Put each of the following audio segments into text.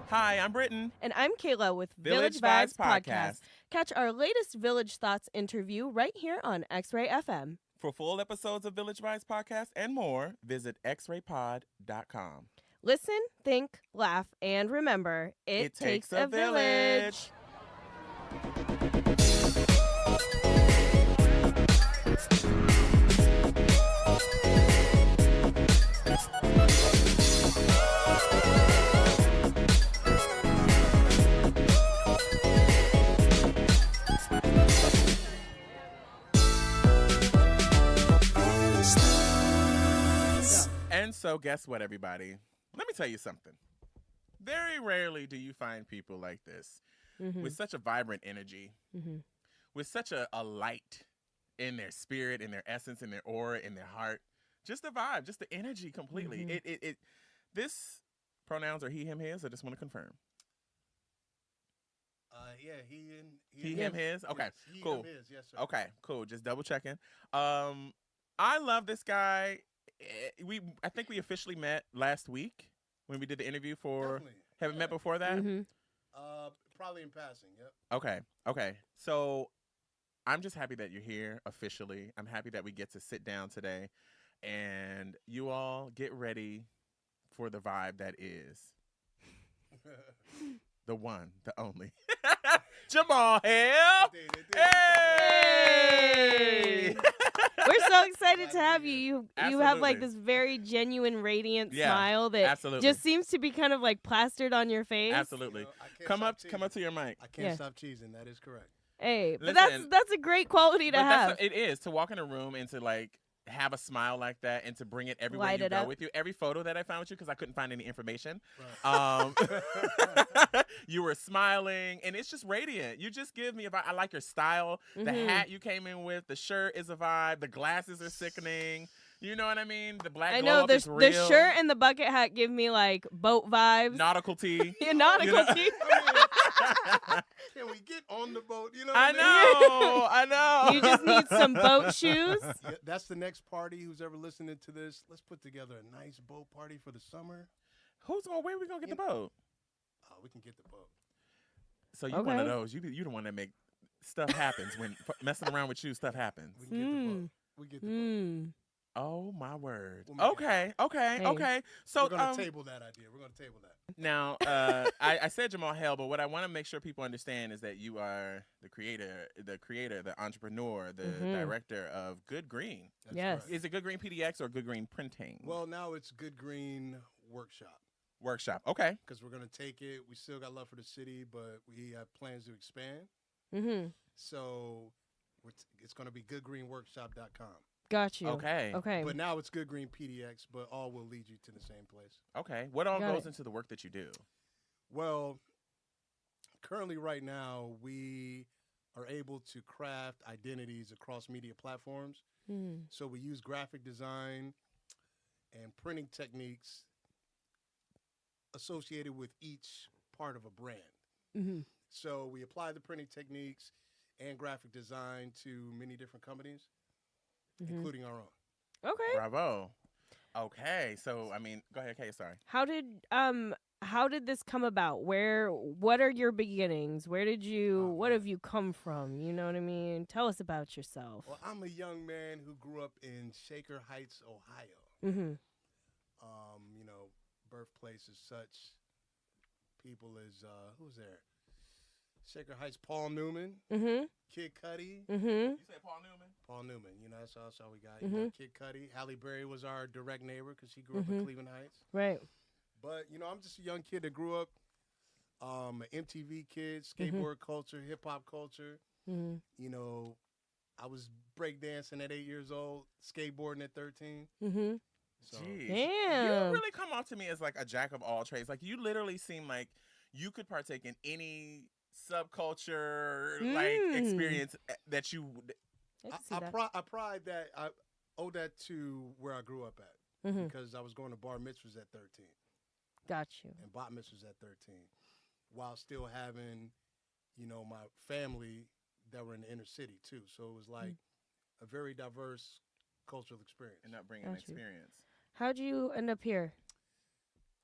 Hi, I'm Britton. And I'm Kayla with Village Village Vibes Vibes Podcast. Catch our latest Village Thoughts interview right here on X-Ray FM. For full episodes of Village Vibes Podcast and more, visit xraypod.com. Listen, think, laugh, and remember, it takes a village. And so, guess what, everybody? Let me tell you something. Very rarely do you find people like this with such a vibrant energy, with such a light in their spirit, in their essence, in their aura, in their heart. Just the vibe, just the energy completely. This pronouns are he, him, his. I just want to confirm. Yeah, He, him, his. Okay, yes, he, cool. Him, his. Yes, sir. Okay, cool. Just double checking. I love this guy. I think we officially met last week when we did the interview for. Definitely. Haven't met before that. Probably in passing. Yep. Okay. So I'm just happy that you're here officially. I'm happy that we get to sit down today, and you all get ready for the vibe that is the one, the only, Jamaal Hale. Hey! We're so excited to have you. You have Absolutely. like this very genuine, radiant Yeah, smile that absolutely. just seems to be kind of like plastered on your face. Absolutely. You know, I can't Come stop up teasing. to your mic. I can't stop cheesing. That is correct. Hey, but Listen, that's a great quality to But have. it is to walk in a room and to like have a smile like that and to bring it everywhere Light you it go up. with you. Every photo that I found with you, because I couldn't find any information, Right. you were smiling and it's just radiant. You just give me a vibe. I like your style. The hat you came in with, the shirt is a vibe. The glasses are sickening. You know what I mean? The black I glow know up the is real. shirt and the bucket hat give me like boat vibes. Nautical tee. Yeah, nautical You know? tee. Can we get on the boat? You know I what I mean? know. You just need some boat shoes. Yeah, that's the next party. Who's ever listening to this? Let's put together a nice boat party for the summer. Where are we going to get the boat? Oh, we can get the boat. So you one of Okay. those. You the one that make stuff happens when messing around with you, stuff happens. We can get the boat. We get the boat. Hmm. Oh my word. We'll make it Okay. Hey. So We're gonna table that idea. We're gonna table that. now I said Jamaal Hale, but what I want to make sure people understand is that you are the creator, the entrepreneur, the director of Good Green. That's Yes. correct. Is it Good Green PDX or Good Green Printing? Well, now it's Good Green Workshop Workshop. Okay. because we're gonna take it. We still got love for the city, but we have plans to expand. Mm-hmm. So it's gonna be goodgreenworkshop.com. Got you. Okay. Okay. But now it's Good Green PDX, but all will lead you to the same place. Okay. What all Got goes it. into the work that you do? Well, currently right now we are able to craft identities across media platforms. Mm. So we use graphic design and printing techniques associated with each part of a brand. Mm-hmm. So we apply the printing techniques and graphic design to many different companies, including our own. Okay. Bravo. Okay. So I mean, go ahead, Kay. Sorry. How did this come about? What are your beginnings? What have you come from? You know what I mean? Tell us about yourself. Well, I'm a young man who grew up in Shaker Heights, Ohio. Mm-hmm. You know, birthplace as such. People is who's there? Shaker Heights, Paul Newman, Mm-hmm. Kid Cudi. Mm-hmm. You say Paul Newman? Paul Newman, you know, that's all we got. You know, Kid Cudi. Halle Berry was our direct neighbor because she grew up in Cleveland Heights. Right. But, you know, I'm just a young kid that grew up, an MTV kid, skateboard culture, hip-hop culture. Mm-hmm. You know, I was breakdancing at 8 years old, skateboarding at 13. Mm-hmm. So, Jeez. Damn. You really come off to me as like a jack of all trades. Like you literally seem like you could partake in any subculture like experience that you. I can see that. I pride that I owe that to where I grew up at because I was going to bar mitzvahs at 13 Got you. and bat mitzvahs at 13 while still having, you know, my family that were in the inner city too. So it was like a very diverse cultural experience. And upbringing Got you. experience. How'd you end up here?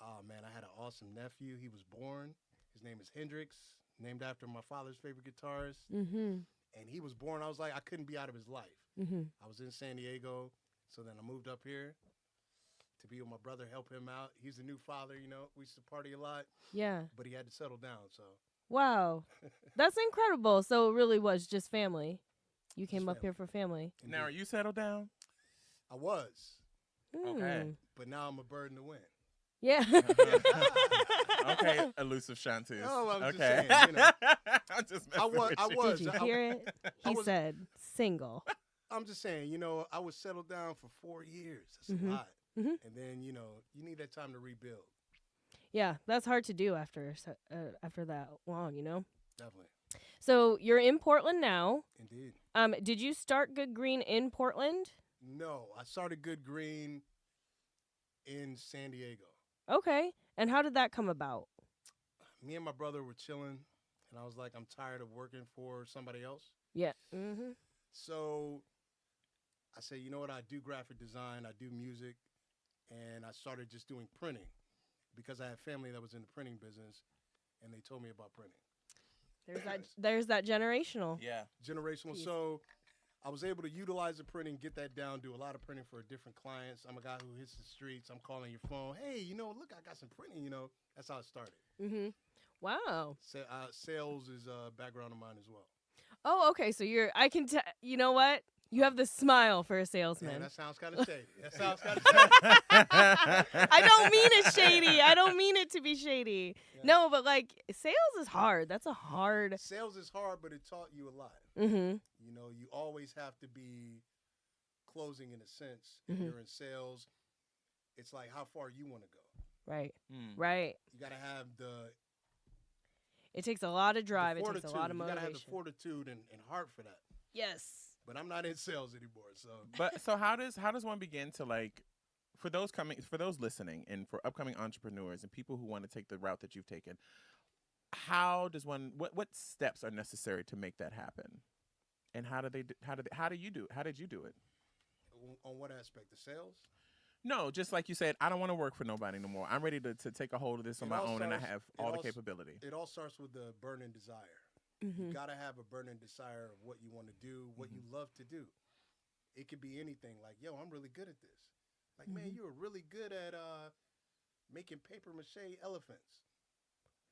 Oh man, I had an awesome nephew. He was born. His name is Hendrix, named after my father's favorite guitarist. Mm-hmm. And he was born. I was like, I couldn't be out of his life. Mm-hmm. I was in San Diego, so then I moved up here to be with my brother, help him out. He's a new father, you know. We used to party a lot, Yeah. but he had to settle down. So Wow. That's incredible. So it really was just family. You came up family. here for family. Now, are you settled down? I was, Okay. Mm. but now I'm a bird in the wind. Yeah. Okay, elusive Shantus. No, I'm just okay. saying, you know. I'm just I messing was. with I you. was. Did you I- hear it? I He was- said single. I'm just saying, you know, I was settled down for 4 years. That's Mhm. a lot. Mhm. And then, you know, you need that time to rebuild. Yeah, that's hard to do after that long, you know? Definitely. So you're in Portland now. Indeed. Did you start Good Green in Portland? No, I started Good Green in San Diego. Okay. And how did that come about? Me and my brother were chilling, and I was like, I'm tired of working for somebody else. Yeah. Mm-hmm. So I said, you know what? I do graphic design, I do music, and I started just doing printing because I had family that was in the printing business, and they told me about printing. There's that generational. Yeah. Generational. Piece. So I was able to utilize the printing, get that down, do a lot of printing for different clients. I'm a guy who hits the streets. I'm calling your phone. Hey, you know, look, I got some printing. You know, that's how it started. Mm-hmm. Wow. Sales is a background of mine as well. Oh, okay. So I can tell. You know what? You have the smile for a Man, salesman. that sounds kind of shady. That sounds kind of shady. I don't mean it shady. I don't mean it to be shady. Yeah. No, but like sales is hard. That's a hard. Sales is hard, but it taught you a lot. Mm-hmm. You know, you always have to be closing in a sense. Mhm. If you're in sales, it's like how far you want to go. Right. Mm. Right. You got to have the It takes a lot of drive. It fortitude. takes a lot of You got to have the motivation. fortitude and heart for that. Yes. But I'm not in sales anymore, so But so how does one begin to, like, for those listening and for upcoming entrepreneurs and people who want to take the route that you've taken, how does one what steps are necessary to make that happen? And how did you do it? on what aspect? The sales? No, just like you said, I don't want to work for nobody no more. I'm ready to take a hold of this on It my all own, and I starts- have it all the all s- capability. It all starts with the burning desire. Mm-hmm. You got to have a burning desire of what you want to do, what you love to do. It could be anything like, yo, I'm really good at this. Like, man, you were really good at making paper mache elephants.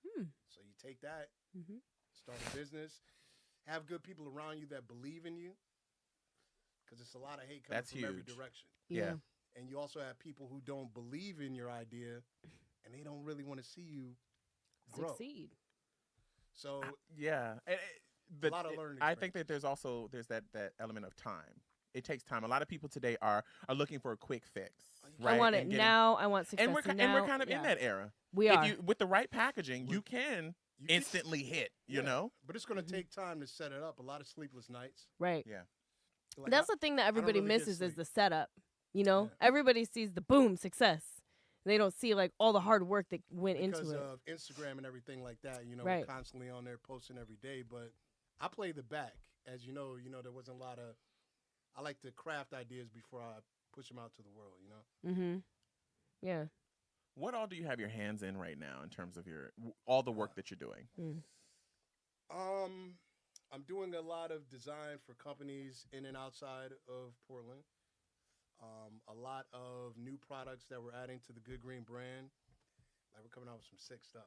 Hmm. So you take that, Mm-hmm. start a business, have good people around you that believe in you, because it's a lot of hate coming That's from every huge. direction. Yeah. And you also have people who don't believe in your idea, and they don't really want to see you grow. Succeed. So Yeah. A lot of learning I think that there's that element of time. It takes time. A lot of people today are looking for a quick fix. Right? I want it And getting- now. I want success And we're now. kind of in that era. We If are. you with the right packaging, you can you can- instantly hit. You Yeah. know. But it's going to Mhm. take time to set it up. A lot of sleepless nights. Right. Yeah. Like, That's the thing that everybody really get misses is sleep. the setup. You know, Yeah. everybody sees the boom success. They don't see like all the hard work that went because into it. of Instagram and everything like that. You know, Right. we're constantly on there posting every day. But I play the back, as you know. There wasn't a lot of. I like to craft ideas before I push them out to the world. You know. Mm-hmm. Yeah. What all do you have your hands in right now in terms of all the work that you're doing? Mm. I'm doing a lot of design for companies in and outside of Portland. A lot of new products that we're adding to the Good Green brand. Like we're coming out with some sick stuff.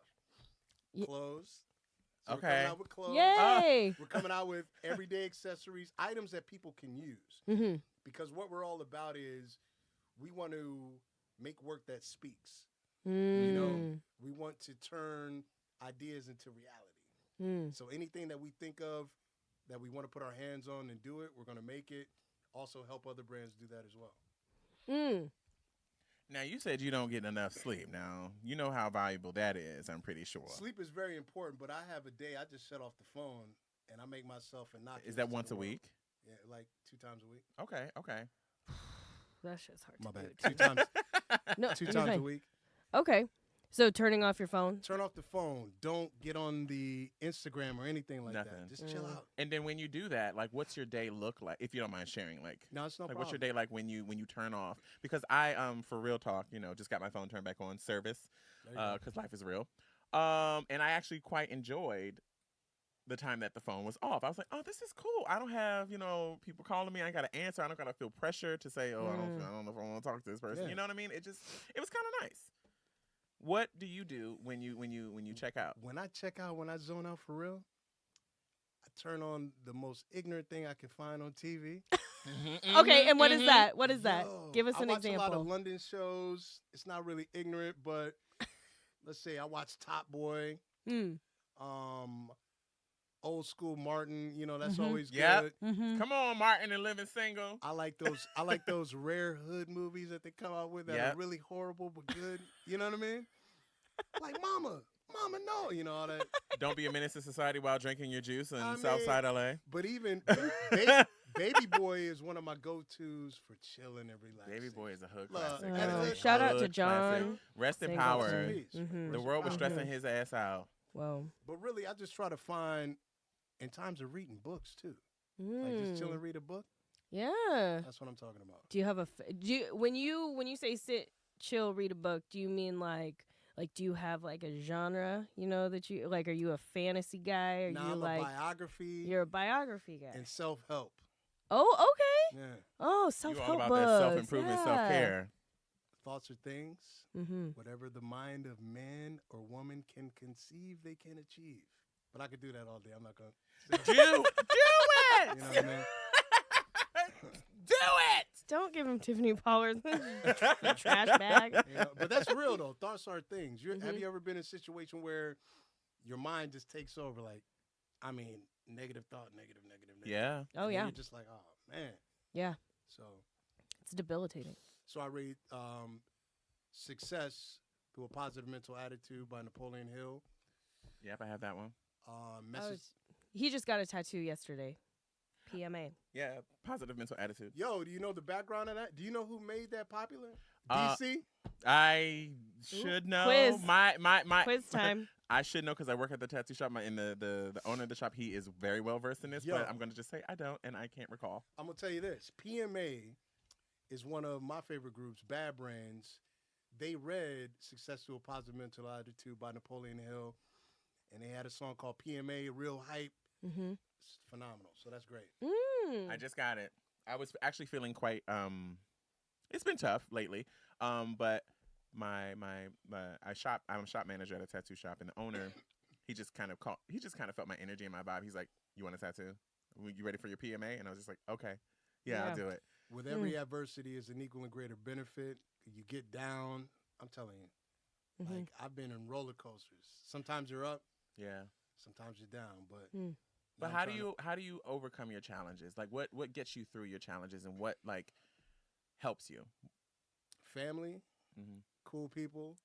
Ye- Clothes. So We're Okay. coming out with clothes. Yay. We're coming out with everyday accessories, items that people can use. Mm-hmm. Because what we're all about is we want to make work that speaks. Mm. You know, we want to turn ideas into reality. Mm. So anything that we think of that we want to put our hands on and do it, we're going to make it. Also help other brands do that as well. Mm. Now you said you don't get enough sleep. Now you know how valuable that is. I'm pretty sure. Sleep is very important, but I have a day I just shut off the phone and I make myself innocuous. Is that to once the a world. week? Yeah, like 2 times a week. Okay. Okay. That shit's hard My to bad. do. 2 times. No, 2 you're times a fine. week. Okay. So turning off your phone? Turn off the phone. Don't get on the Instagram or anything like Nothing. that. Just chill out. And then when you do that, like, what's your day look like? If you don't mind sharing, like, No, it's no like, problem. what's your day like when you turn off? Because I, for real talk, just got my phone turned back on service, because life is real. And I actually quite enjoyed the time that the phone was off. I was like, oh, this is cool. I don't have, people calling me. I ain't got to answer. I don't got to feel pressure to say, oh, I don't know if I want to talk to this person. Yeah. You know what I mean? It was kind of nice. What do you do when you check out? When I check out, when I zone out for real, I turn on the most ignorant thing I can find on TV. Okay, and what is that? What is that? Yo, Give us an I watch example. a lot of London shows. It's not really ignorant, but let's say I watch Top Boy, Old School Martin. That's always good. Come on, Martin and Living Single. I like those rare hood movies that they come out with that are really horrible but good. You know what I mean? Like Mama, no. All that. Don't be a menace to society while drinking your juice in Southside LA. But even Baby Boy is one of my go-tos for chilling and relaxing. Baby Boy is a hood Look, classic. Shout out to Hood John. classic. Rest in Single. power. Rest in peace. The world was stressing his ass out. Whoa. But really, I just try to find, in times of reading books too, like just chill and read a book. Yeah. That's what I'm talking about. Do you have when you say sit, chill, read a book? Do you mean like do you have like a genre? That you like? Are you a fantasy guy? Are you I'm like a biography? You're a biography guy. And self-help. Oh, okay. Yeah. Oh, You self-help all about books. that self-improvement, yeah. self-care. Thoughts are things. Mm-hmm. Whatever the mind of man or woman can conceive, they can achieve. But I could do that all day. I'm not going to. Do it! You know what I mean? Do it! Don't give him Tiffany Powers. Trash bag. But that's real, though. Thoughts are things. Have you ever been in a situation where your mind just takes over? Like, negative thought, negative. Yeah. Oh, and yeah. You're just like, oh, man. Yeah. So It's debilitating. So I read Success Through a Positive Mental Attitude by Napoleon Hill. Yep, I have that one. He just got a tattoo yesterday. PMA. Yeah, positive mental attitude. Yo, do you know the background of that? Do you know who made that popular? DC? I should know. Quiz. My Quiz time. I should know because I work at the tattoo shop. And the owner of the shop, he is very well versed in this. Yo. But I'm going to just say I don't, and I can't recall. I'm going to tell you this. PMA is one of my favorite groups, Bad Brains. They read Success Through a Positive Mental Attitude by Napoleon Hill. And they had a song called PMA, Real Hype. Mm-hmm. It's phenomenal. So that's great. I just got it. I was actually feeling quite it's been tough lately. But I'm a shop manager at a tattoo shop, and the owner, he just kind of felt my energy and my vibe. He's like, "You want a tattoo? You ready for your PMA?" And I was just like, "Okay. Yeah. I'll do it." With every adversity is an equal and greater benefit. You get down, I'm telling you. Like, I've been in roller coasters. Sometimes you're up. Yeah. Sometimes you're down, but But how do you overcome your challenges? Like what gets you through your challenges, and what like helps you? Family, cool people,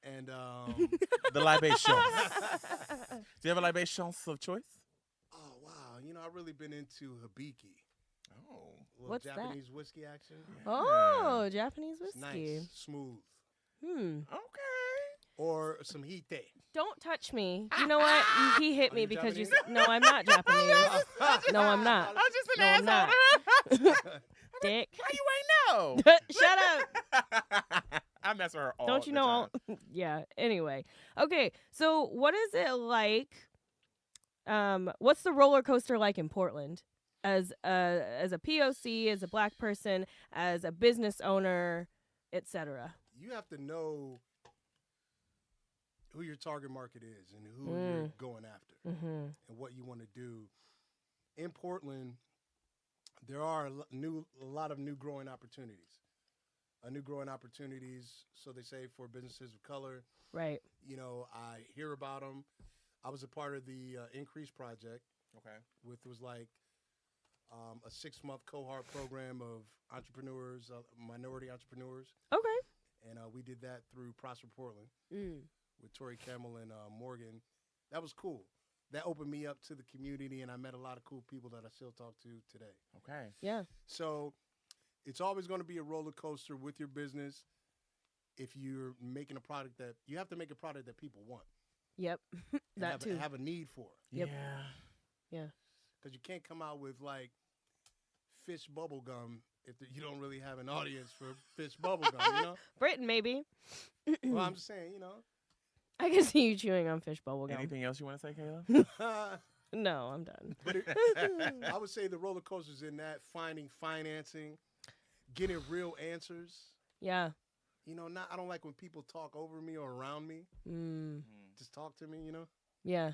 and the libations. Do you have a libations of choice? Oh wow, I've really been into Hibiki. Oh, what's Japanese whiskey action. Oh, Japanese It's whiskey. nice, smooth. Okay. Or some hite. Don't touch me. You know what? He hit Are me you because Japanese? No, I'm not Japanese. No, I'm not. I was just an No, I'm asshole. not. Dick. Why you ain't know? Shut up. I mess with her all Don't you the know? time. Yeah. Anyway. Okay. So what is it like? What's the roller coaster like in Portland? As a POC, as a Black person, as a business owner, etc. You have to know who your target market is and who you're going after and what you want to do. In Portland, there are a lot of new growing opportunities. So they say, for businesses of color. Right. I hear about them. I was a part of the Increase Project. Okay. Which was like a 6-month cohort program of entrepreneurs, minority entrepreneurs. Okay. And we did that through Prosper Portland with Tori Campbell and Morgan. That was cool. That opened me up to the community, and I met a lot of cool people that I still talk to today. Okay. Yeah. So it's always going to be a roller coaster with your business. if you're making a product that you have to make a product that people want. Yep. That too. Have a need for. Yep. Yeah. Because you can't come out with like fish bubble gum if you don't really have an audience for fish bubble gum, you know? Britain, maybe. Well, I'm just saying, you know. I can see you chewing on fish bubble gum. Anything else you want to say, Kayla? No, I'm done. But I would say the roller coasters in that, finding financing, getting real answers. Yeah. You know, I don't like when people talk over me or around me. Just talk to me, you know? Yeah.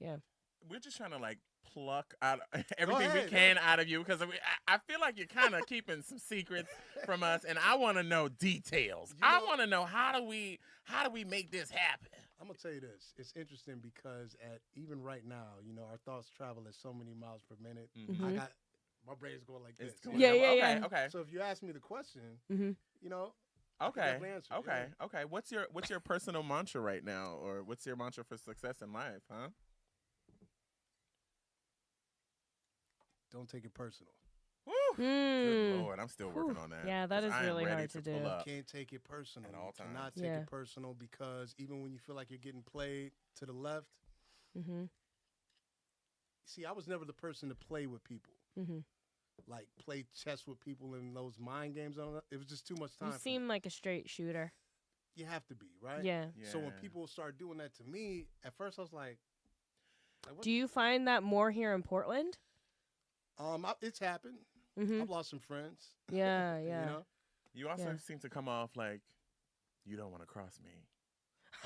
Yeah. We're just trying to like pluck out everything we can out of you because I feel like you're kind of keeping some secrets from us, and I want to know details. I want to know how do we make this happen. I'm gonna tell you this. It's interesting because even right now, you know, our thoughts travel at so many miles per minute. My brain's going like this. Yeah. Okay. So if you ask me the question, you know. Okay. Answer, Okay. What's your personal mantra right now, or what's your mantra for success in life, huh? Don't take it personal. Good Lord, I'm still working on that. Yeah, that is really hard to do. Can't take it personal. At all times. Cannot take it personal because even when you feel like you're getting played to the left, see, I was never the person to play with people. Like play chess with people in those mind games. It was just too much time. You seem like a straight shooter. You have to be, right? Yeah. So when people start doing that to me, at first I was like do you find that more here in Portland? It's happened. I've lost some friends. Yeah. You know? You also seem to come off like you don't want to cross me.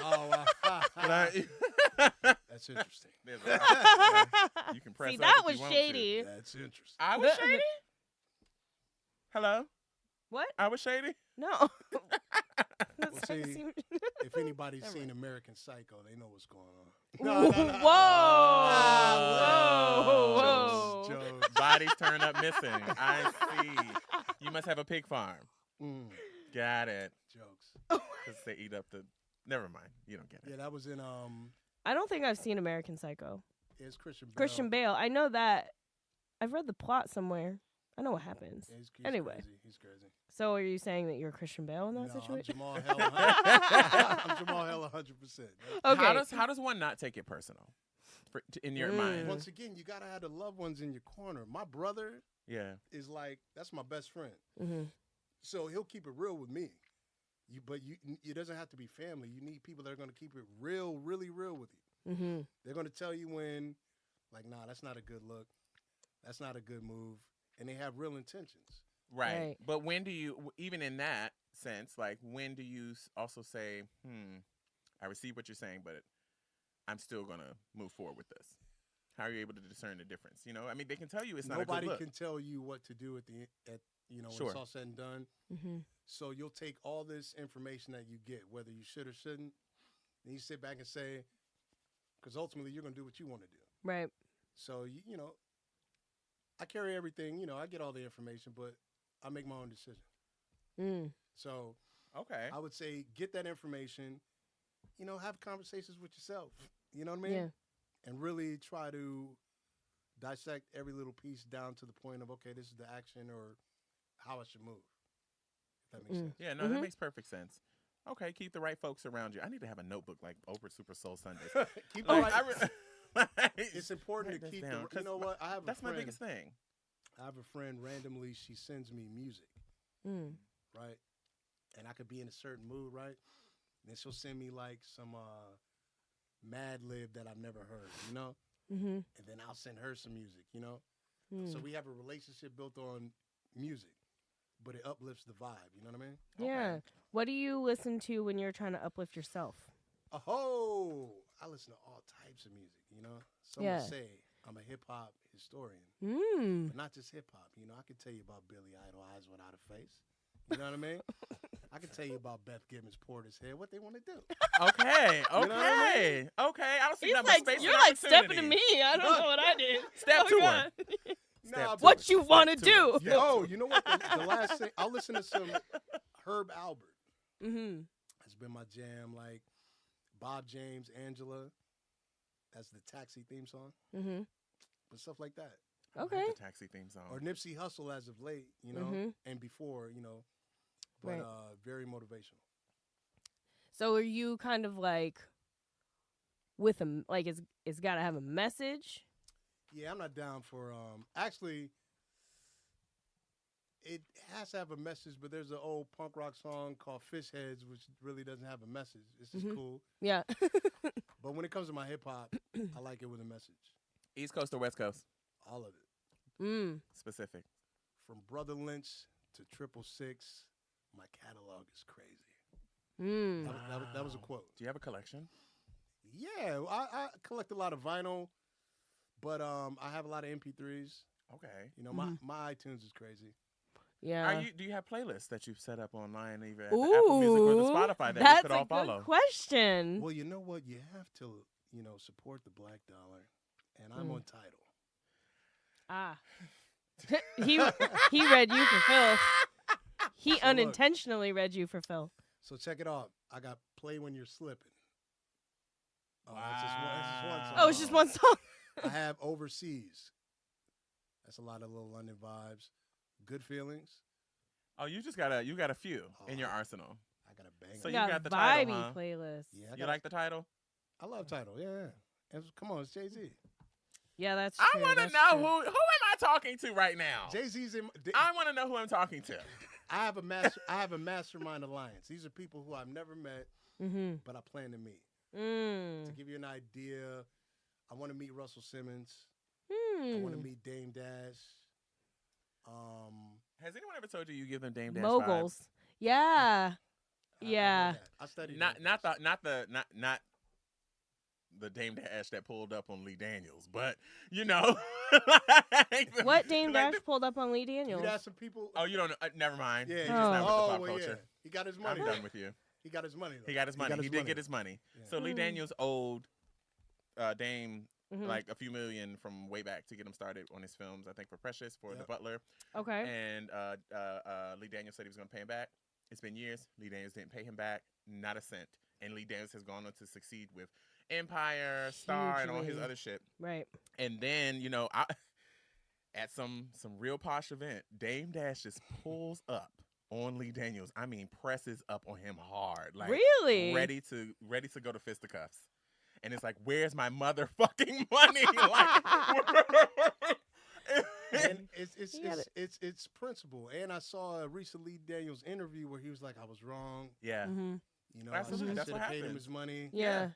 Oh, that's interesting. You can press. See, that was shady. That's interesting. I was shady. Hello. What? I was shady. No. Well, see, if anybody's seen American Psycho, they know what's going on. No. Whoa. Jokes. Bodies turn up missing. I see. You must have a pig farm. Got it. Jokes. Because they eat up the. Never mind. You don't get it. Yeah, that was in I don't think I've seen American Psycho. It's Christian Bale. Christian Bale. I know that. I've read the plot somewhere. I know what happens. Yeah, he's anyway. Crazy. He's crazy. So are you saying that you're Christian Bale in that situation? I'm Jamaal Hale. I'm Jamaal Hale 100%. Okay. How does one not take it personal in your mind? Once again, you got to have the loved ones in your corner. My brother is like, that's my best friend. So he'll keep it real with me. But it doesn't have to be family. You need people that are going to keep it real, really real with you. They're going to tell you when, like, nah, that's not a good look. That's not a good move. And they have real intentions. Right. But when do you, even in that sense, like, when do you also say, I receive what you're saying, but I'm still going to move forward with this? How are you able to discern the difference? You know, I mean, they can tell you it's not a good look. Nobody can tell you what to do when it's all said and done. So you'll take all this information that you get, whether you should or shouldn't, and you sit back and say, because ultimately you're going to do what you want to do. Right. So, you know, I carry everything, you know, I get all the information, but I make my own decision. So, I would say get that information, you know, have conversations with yourself. You know what I mean? Yeah. And really try to dissect every little piece down to the point of, okay, this is the action or how I should move. If that makes sense. Yeah, no, that makes perfect sense. Okay, keep the right folks around you. I need to have a notebook like Oprah Super Soul Sundays. Keep the right. It's important to keep the. You know what? That's my biggest thing. I have a friend. Randomly, she sends me music. Right, and I could be in a certain mood. Right, and then she'll send me like some Mad Lib that I've never heard. You know, and then I'll send her some music. You know, so we have a relationship built on music. But it uplifts the vibe, you know what I mean? Yeah. Okay. What do you listen to when you're trying to uplift yourself? I listen to all types of music, you know? Some would say I'm a hip-hop historian. But not just hip-hop, you know? I can tell you about Billy Idol, Eyes Without a Face. You know what I mean? I can tell you about Beth Gibbons, Portishead, what they want to do. Okay. You know what I mean? Okay. I don't see nothing space. You're like stepping to me. I don't know what I did. Step to her. What you want to do? You know what? The last thing, I'll listen to some Herb Albert. That's been my jam. Like Bob James, Angela. That's the Taxi theme song. But stuff like that. Okay. The Taxi theme song. Or Nipsey Hussle as of late, you know, and before, you know. but Right. very motivational. So are you kind of like with a like it's got to have a message? Yeah, I'm not down for actually it has to have a message, but there's an old punk rock song called Fish Heads, which really doesn't have a message. It's just cool. Yeah. But when it comes to my hip hop, I like it with a message. East Coast or West Coast? All of it. Specific. From Brother Lynch to 666, my catalog is crazy. That was a quote. Do you have a collection? Yeah, I collect a lot of vinyl, but I have a lot of MP3s. Okay. You know, my iTunes is crazy. Yeah. Do you have playlists that you've set up online, either at the Apple Music or the Spotify that we that's could all a follow? good question. Well, you know what? You have to, support the Black Dollar, and I'm on Tidal. Ah. he read you for Phil. He So unintentionally read you for Phil. So check it out. I got Play When You're Slipping. Oh, Wow. that's just one song. Oh, it's just one song. I have Overseas. That's a lot of little London vibes. Good Feelings. Oh, you got a few in your arsenal. I got a banger. So You you got got the vibey title, huh? playlist. Yeah, You like the title? I love Tidal. Yeah. Come on, it's Jay-Z. Yeah, that's I true. want to that's know true. who am I talking to right now? Jay-Z's in. I want to know who I'm talking to. I have a mastermind alliance. These are people who I've never met, but I plan to meet. To give you an idea, I want to meet Russell Simmons. I want to meet Dame Dash. Has anyone ever told you give them Dame Dash Moguls. vibes? Yeah. Yeah. I studied Not that. not the Dame Dash that pulled up on Lee Daniels, but you know. What Dame like Dash pulled up on Lee Daniels? You got some people. Oh, you don't know? Never mind. Yeah. You're Yeah. just not with the pop well, culture. yeah. He got his money. I'm done with you. He got his money. Though. He got his money. He did get his money. Yeah. So Lee Daniels owed Dame like a few million from way back to get him started on his films. I think for Precious, for The Butler. Okay. And Lee Daniels said he was going to pay him back. It's been years. Lee Daniels didn't pay him back, not a cent. And Lee Daniels has gone on to succeed with Empire, Star, and all his other shit. Right. And then, at some real posh event, Dame Dash just pulls up on Lee Daniels. I mean, presses up on him hard. Like, really? Ready to go to fisticuffs. And it's like, where's my motherfucking money? Like, and it's principle. And I saw a recent Lee Daniels interview where he was like, I was wrong. Yeah. Absolutely. I That's should what have paid him happens. his money. Yeah.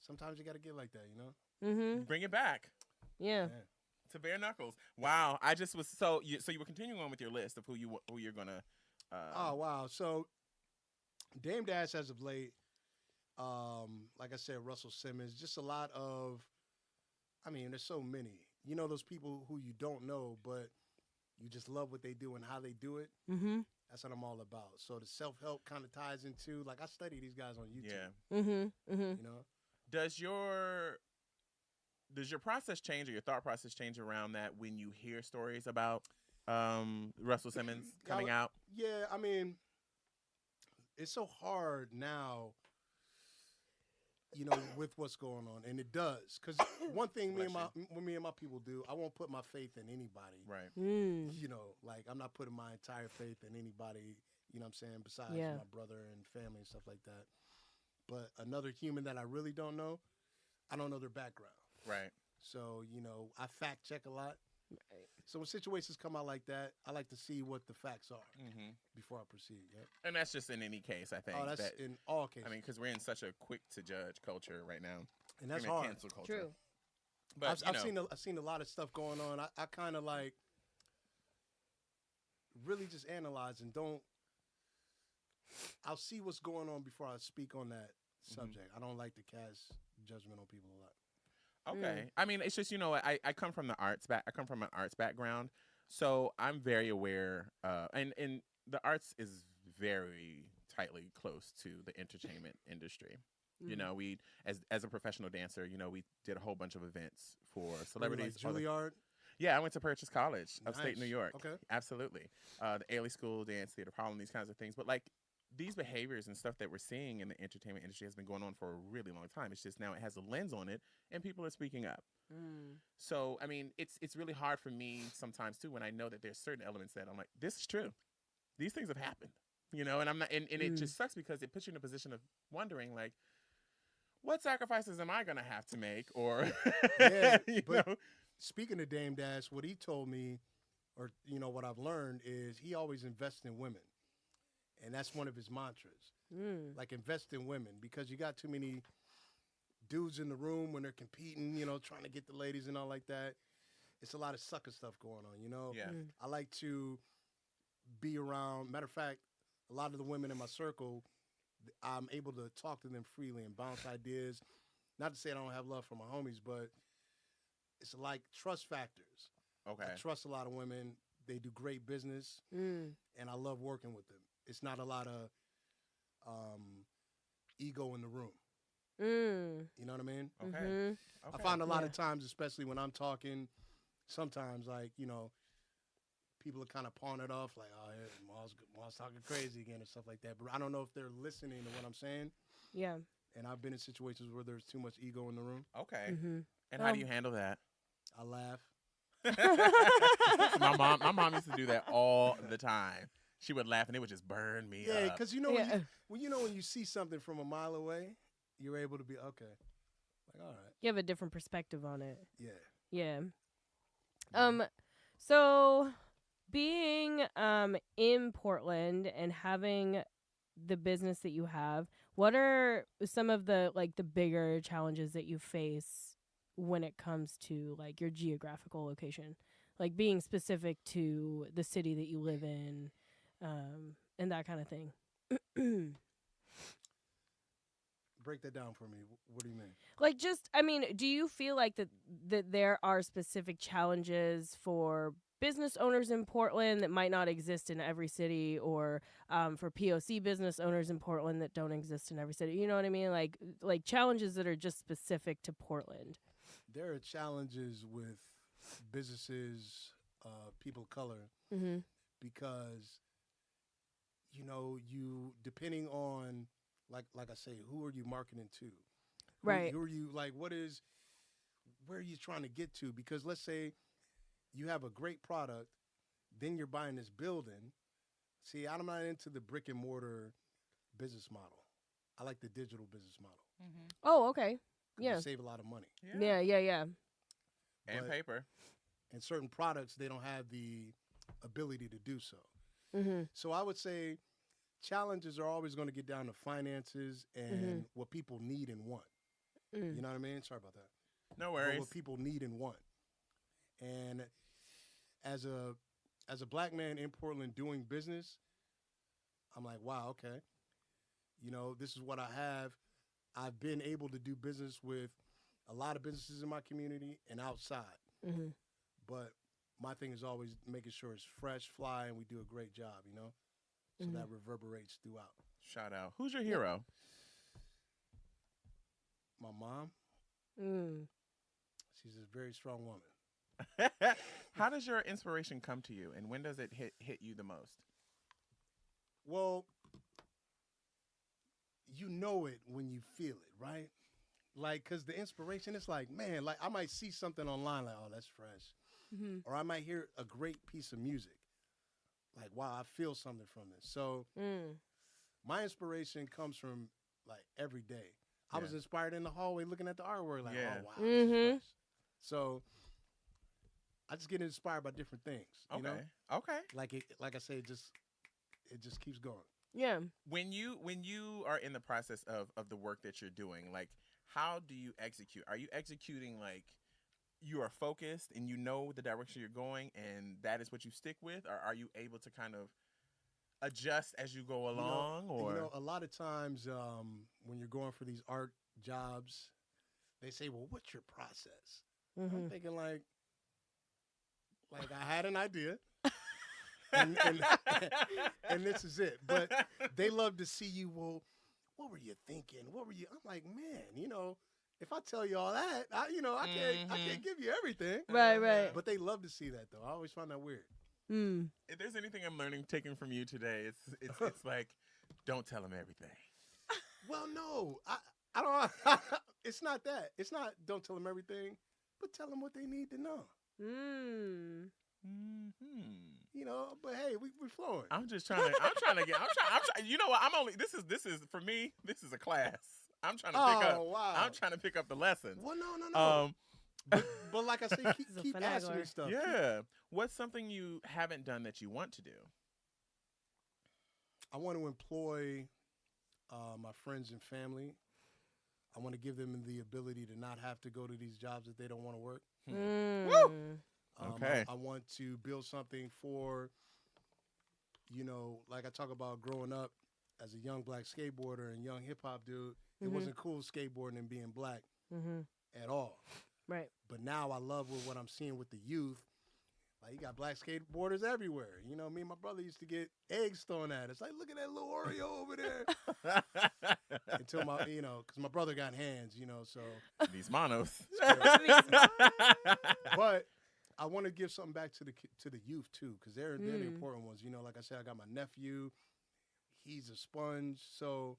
Sometimes you got to get like that, Bring it back. Yeah. To bare knuckles. Wow. I just was so you were continuing on with your list of who you're gonna. Oh wow. So Dame Dash as of late, like I said, Russell Simmons, just a lot of. I mean, there's so many. You know those people who you don't know, but you just love what they do and how they do it. That's what I'm all about. So the self-help kind of ties into, like, I study these guys on YouTube. Yeah. You know. Does your process change, or your thought process change around that when you hear stories about Russell Simmons coming out? Yeah, I mean, it's so hard now, with what's going on, and it does. Because one thing me and my people do, I won't put my faith in anybody. Right. Like I'm not putting my entire faith in anybody. You know what I'm saying? Besides my brother and family and stuff like that. But another human that I really don't know, I don't know their background. Right. So, I fact check a lot. Right. So when situations come out like that, I like to see what the facts are before I proceed. Yeah. And that's just in any case, I think. Oh, that's in all cases. I mean, because we're in such a quick to judge culture right now. And that's hard. Cancel culture. True. But I've seen a lot of stuff going on. I kind of like really just analyze and don't. I'll see what's going on before I speak on that subject. I don't like to cast judgment on people a lot. Okay. I mean, it's just, I come from the arts I come from an arts background, so I'm very aware, and the arts is very tightly close to the entertainment industry. We, as a professional dancer, we did a whole bunch of events for celebrities. Like Juilliard? Yeah, I went to Purchase College, upstate New York. Okay. Absolutely. The Ailey School, Dance Theater, Harlem, these kinds of things. But like, these behaviors and stuff that we're seeing in the entertainment industry has been going on for a really long time. It's just now it has a lens on it, and people are speaking up. So, I mean, it's really hard for me sometimes, too, when I know that there's certain elements that I'm like, this is true. These things have happened. You know, and I'm not, and it just sucks because it puts you in a position of wondering, like, what sacrifices am I gonna have to make, or Yeah, you but know, speaking of Dame Dash, what he told me, or what I've learned is he always invests in women, and that's one of his mantras. Like invest in women because you got too many dudes in the room when they're competing, trying to get the ladies and all like that. It's a lot of sucker stuff going on. yeah, I like to be around. Matter of fact, a lot of the women in my circle, I'm able to talk to them freely and bounce ideas. Not to say I don't have love for my homies, but it's like trust factors. okay, I trust a lot of women. They do great business, and I love working with them. It's not a lot of ego in the room. You know what I mean? okay, Mm-hmm. I okay. find a lot of times, especially when I'm talking, sometimes like people are kind of pawing it off, like, oh, yeah, Maul's talking crazy again and stuff like that. But I don't know if they're listening to what I'm saying. Yeah. And I've been in situations where there's too much ego in the room. Okay. Mm-hmm. And how do you handle that? I laugh. my mom used to do that all the time. She would laugh and it would just burn me Yeah, up. because when you see something from a mile away, you're able to be okay. Like, all right. You have a different perspective on it. Yeah. Yeah. So being in Portland and having the business that you have, what are some of the bigger challenges that you face when it comes to like your geographical location, like being specific to the city that you live in, and that kind of thing? Break that down for me. What do you mean? Like, just, I mean, do you feel like that there are specific challenges for business owners in Portland that might not exist in every city, or for POC business owners in Portland that don't exist in every city? You know what I mean? Like challenges that are just specific to Portland. There are challenges with businesses, people of color, Mm-hmm. because you depending on like I say, who are you marketing to? Right. Who are you like? Where are you trying to get to? Because let's say you have a great product, then you're buying this building. See, I'm not into the brick and mortar business model. I like the digital business model. Mm-hmm. Oh, okay. 'Cause Yeah. you save a lot of money. Yeah. And But paper. in certain products, they don't have the ability to do so. Mm-hmm. So I would say challenges are always going to get down to finances and what people need and want. Mm. You know what I mean? Sorry about that. No But worries. what people need and want. And as a black man in Portland doing business, I'm like, wow, okay. This is what I have. I've been able to do business with a lot of businesses in my community and outside. Mm-hmm. But my thing is always making sure it's fresh, fly, and we do a great job, So that reverberates throughout. Shout out. Who's your hero? My mom, Mm. she's a very strong woman. How does your inspiration come to you, and when does it hit you the most? Well, you know it when you feel it, right? Like, because the inspiration, it's like, man, like I might see something online, like, oh, that's fresh. Mm-hmm. Or I might hear a great piece of music. Like, wow, I feel something from this. So my inspiration comes from like every day. I was inspired in the hallway looking at the artwork, like, oh, wow, this is fresh. So I just get inspired by different things. You know? Okay. Like I say, it just keeps going. Yeah. When you are in the process of the work that you're doing, like, how do you execute? Are you executing like you are focused and you know the direction you're going and that is what you stick with, or are you able to kind of adjust as you go along? A lot of times when you're going for these art jobs, they say, well, what's your process? Mm-hmm. I'm thinking like I had an idea and this is it. But they love to see you, well, what were you thinking? What were you? I'm like, man, if I tell you all that, I can't give you everything. Right. But they love to see that though. I always find that weird. Mm. If there's anything I'm taking from you today, it's like, don't tell them everything. Well, no, I don't. It's not that. It's not don't tell them everything, but tell them what they need to know. Mm. You know, but hey, we're flowing. I'm trying. You know what? This is for me. This is a class. I'm trying to pick up. Wow. I'm trying to pick up the lessons. Well, no. But like I say, keep asking me stuff. Yeah. What's something you haven't done that you want to do? I want to employ my friends and family. I want to give them the ability to not have to go to these jobs that they don't want to work. Woo! Okay. I want to build something for, you know, like I talk about growing up as a young black skateboarder and young hip hop dude. It wasn't cool skateboarding and being black at all. Right. But now I love what I'm seeing with the youth. Like, you got black skateboarders everywhere. You know, me and my brother used to get eggs thrown at us. Like, look at that little Oreo over there. Until because my brother got hands, so. These monos. But I want to give something back to the youth, too, because they're the important ones. You know, like I said, I got my nephew. He's a sponge. So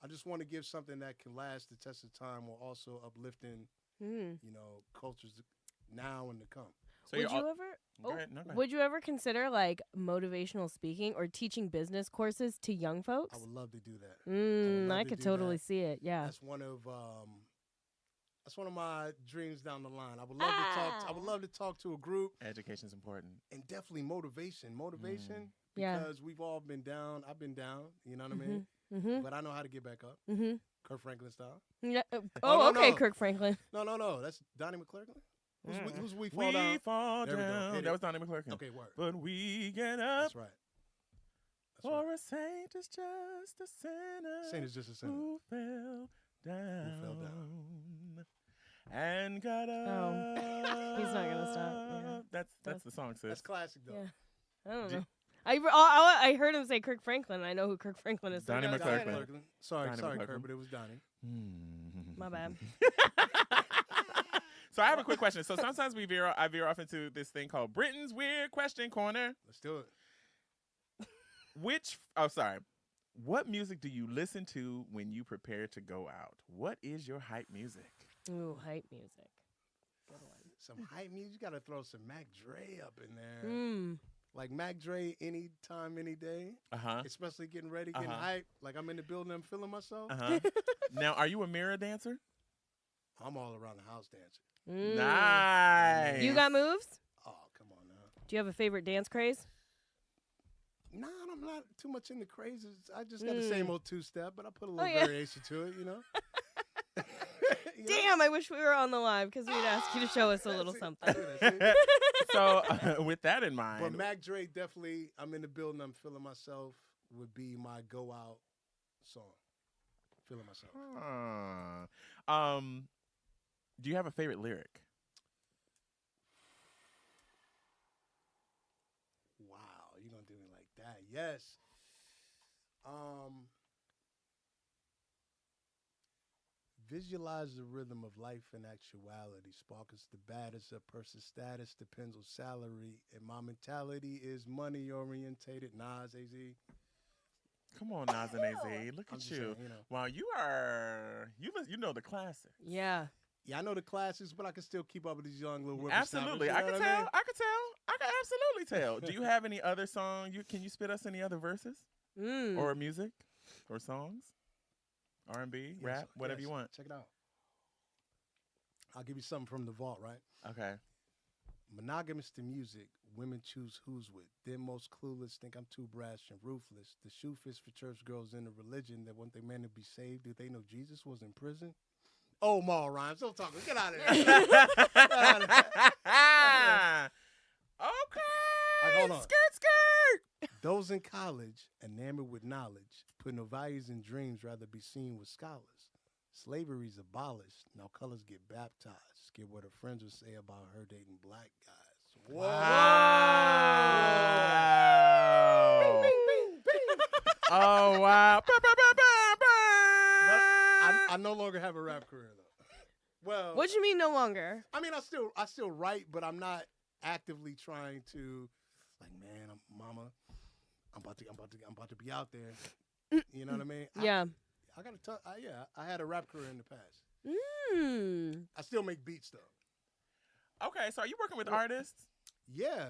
I just want to give something that can last the test of time while also uplifting, cultures now and to come. So would you ever consider like motivational speaking or teaching business courses to young folks? I would love to do that. I could totally see it. Yeah, that's one of my dreams down the line. I would love to talk. I would love to talk to a group. Education's important, and definitely motivation. Because we've all been down. I've been down. You know what I mean? But I know how to get back up. Kirk Franklin style. Yeah. Okay, Kirk Franklin. No. That's Donnie McClurkin. Who's we fall we down? Fall down. That was Donnie McClurkin. Okay, word. But we get up. That's right. For a saint is just a sinner. Saint is just a sinner. Who fell down. And got up. He's not gonna stop. Yeah. That's the song, sis. That's classic though. Yeah. I don't know. I heard him say Kirk Franklin. I know who Kirk Franklin is. Donnie McClurkin. Sorry, Kirk, but it was Donnie. My bad. So I have a quick question. So sometimes I veer off into this thing called Britain's Weird Question Corner. Let's do it. What music do you listen to when you prepare to go out? What is your hype music? Ooh, hype music. Good one. Some hype music. You got to throw some Mac Dre up in there. Like Mac Dre, anytime, any day. Especially getting ready, getting hype. Like I'm in the building, I'm feeling myself. Now, are you a mirror dancer? I'm all around the house dancing. Nice. You got moves? Oh, come on now. Do you have a favorite dance craze? Nah, I'm not too much into crazes. I just got the same old two-step, but I put a little variation to it, Damn, I wish we were on the live because we'd ask you to show us a little something. So, with that in mind. But Mac Dre, definitely, I'm in the building, I'm feeling myself, would be my go-out song. Feeling myself. Do you have a favorite lyric? Wow, you're going to do me like that. Yes. Visualize the rhythm of life and actuality. Spark is the baddest. A person's status depends on salary. And my mentality is money orientated. Nas, AZ. Come on, Nas and AZ. Look at you. Saying, Wow, you know the classics. Yeah. Yeah, I know the classics, but I can still keep up with these young little Absolutely. I can tell. I can absolutely tell. Do you have any other song? Can you spit us any other verses? Or music? Or songs? R&B, rap, whatever you want. Check it out. I'll give you something from the vault, right? Okay. Monogamous to music, women choose who's with. Then most clueless think I'm too brash and ruthless. The shoe fits for church girls in a religion that want their men to be saved. Did they know Jesus was in prison? Oh, Mal Rhymes, don't talk. Get out of here. Okay. Hold on. Skirt. Those in college, enamored with knowledge, put no values in dreams, rather be seen with scholars. Slavery's abolished. Now colors get baptized. Get what her friends would say about her dating black guys. Wow. Bing, bing, bing, bing. Oh, wow. I no longer have a rap career, though. Well, what do you mean no longer? I mean, I still write, but I'm not actively trying to, like, man, I'm about to be out there. You know what I mean? Yeah. I gotta tell. I had a rap career in the past. I still make beats though. Okay, so are you working with artists? Yeah.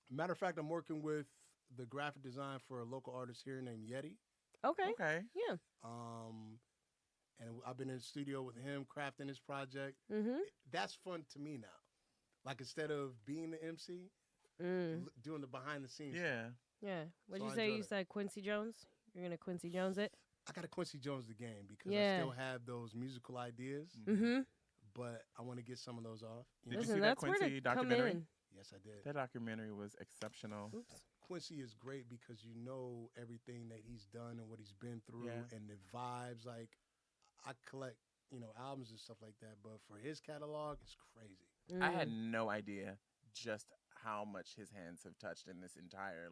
Matter of fact, I'm working with the graphic design for a local artist here named Yeti. Okay. Okay. Yeah. And I've been in the studio with him crafting his project. Mm-hmm. That's fun to me now. Like instead of being the MC, doing the behind the scenes. Yeah. Yeah. What'd So you I say? enjoyed You it. said Quincy Jones? You're going to Quincy Jones it? I got to Quincy Jones the game because Yeah. I still have those musical ideas, Mm-hmm. but I want to get some of those off. Did you Listen, see that that's where Quincy to come documentary? in. Yes, I did. That documentary was exceptional. Oops. Quincy is great because you know everything that he's done and what he's been through Yeah. and the vibes. Like I collect, albums and stuff like that, but for his catalog, it's crazy. I had no idea just how much his hands have touched in this entire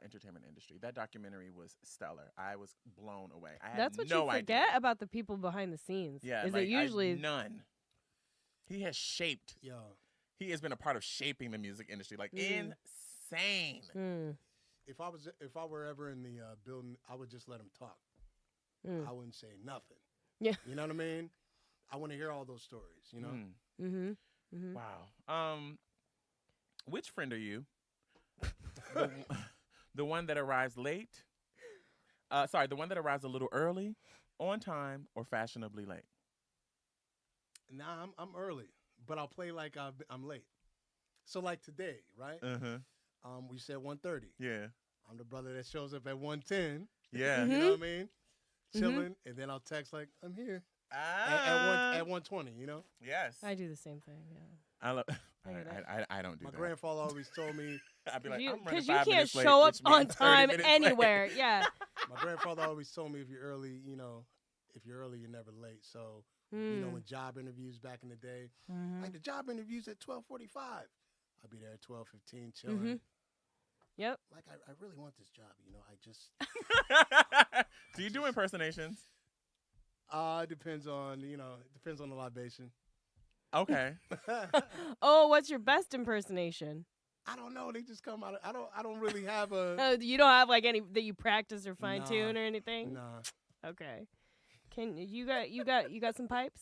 entertainment industry. That documentary was stellar. I was blown away. I had That's what no you idea. forget about the people behind the scenes. Yeah, Is like, it usually none. He has shaped. Yo, He has been a part of shaping the music industry. Like insane. if I were ever in the building, I would just let him talk. I wouldn't say nothing. Yeah. You know what I mean? I want to hear all those stories. You know. Mm-hmm. Mm-hmm. Wow. Which friend are you? The one that arrives late? The one that arrives a little early, on time, or fashionably late? Nah, I'm early, but I'll play like I'm late. So like today, right? We said 1:30. Yeah. I'm the brother that shows up at 1:10. Yeah. You know what I mean? Chilling, and then I'll text like I'm here at 1:20. You know? Yes. I do the same thing. Yeah. I love. Look at that. I don't do My that. grandfather always told me. I'd be like, I'm running Because you 5 can't minutes late, show up which means on 30 time minutes late. anywhere. Yeah. My grandfather always told me if you're early, you're never late. So in job interviews back in the day, like the job interviews at 12:45, I'd be there at 12:15 chilling. Yep. Like I really want this job. I just. Do you do impersonations? Depends on the libation. Okay. Oh, what's your best impersonation? I don't know. They just come out. I don't really have a. Oh, you don't have like any that you practice or fine tune or anything? Nah. Okay. Can you got some pipes?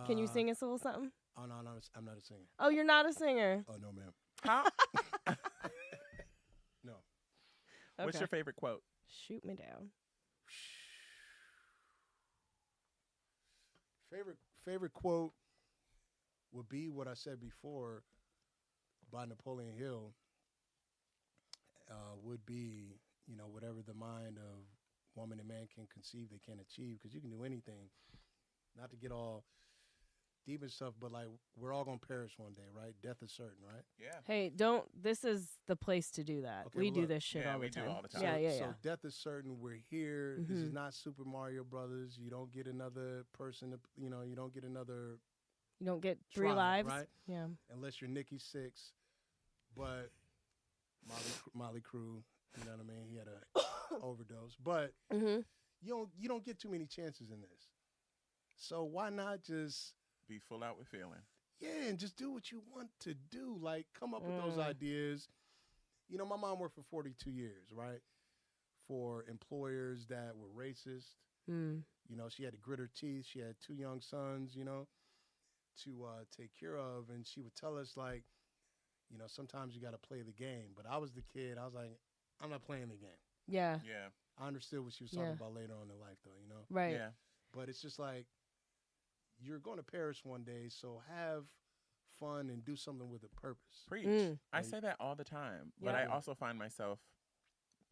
Can you sing us a little something? Oh no, I'm not a singer. Oh, you're not a singer. Oh no, ma'am. How? No. What's your favorite quote? Shoot me down. Favorite quote would be what I said before by Napoleon Hill. Would be, whatever the mind of woman and man can conceive, they can achieve, because you can do anything. Not to get all deep and stuff, but like we're all gonna perish one day, right? Death is certain, right? Yeah. Hey, this is the place to do that. Okay, we well, do look. this shit Yeah, all the we do time. all the time. Yeah. So death is certain. We're here. This is not Super Mario Brothers. You don't get another person. You don't get another. You don't get 3 try, lives. right? Yeah. Unless you're Nikki Sixx, but Molly Crew. You know what I mean? He had a overdose, but you don't get too many chances in this. So why not just Be full out with feeling. yeah, and just do what you want to do. Like come up with those ideas. My mom worked for 42 years, right? For employers that were racist. She had to grit her teeth. She had 2 young sons, to take care of. And she would tell us, like, sometimes you got to play the game. But I was the kid. I was like, I'm not playing the game. Yeah. Yeah. I understood what she was talking about later on in life, though, Right. Yeah. But it's just like, you're going to perish one day, so have fun and do something with a purpose. Preach. I say that all the time, but Yeah. I also find myself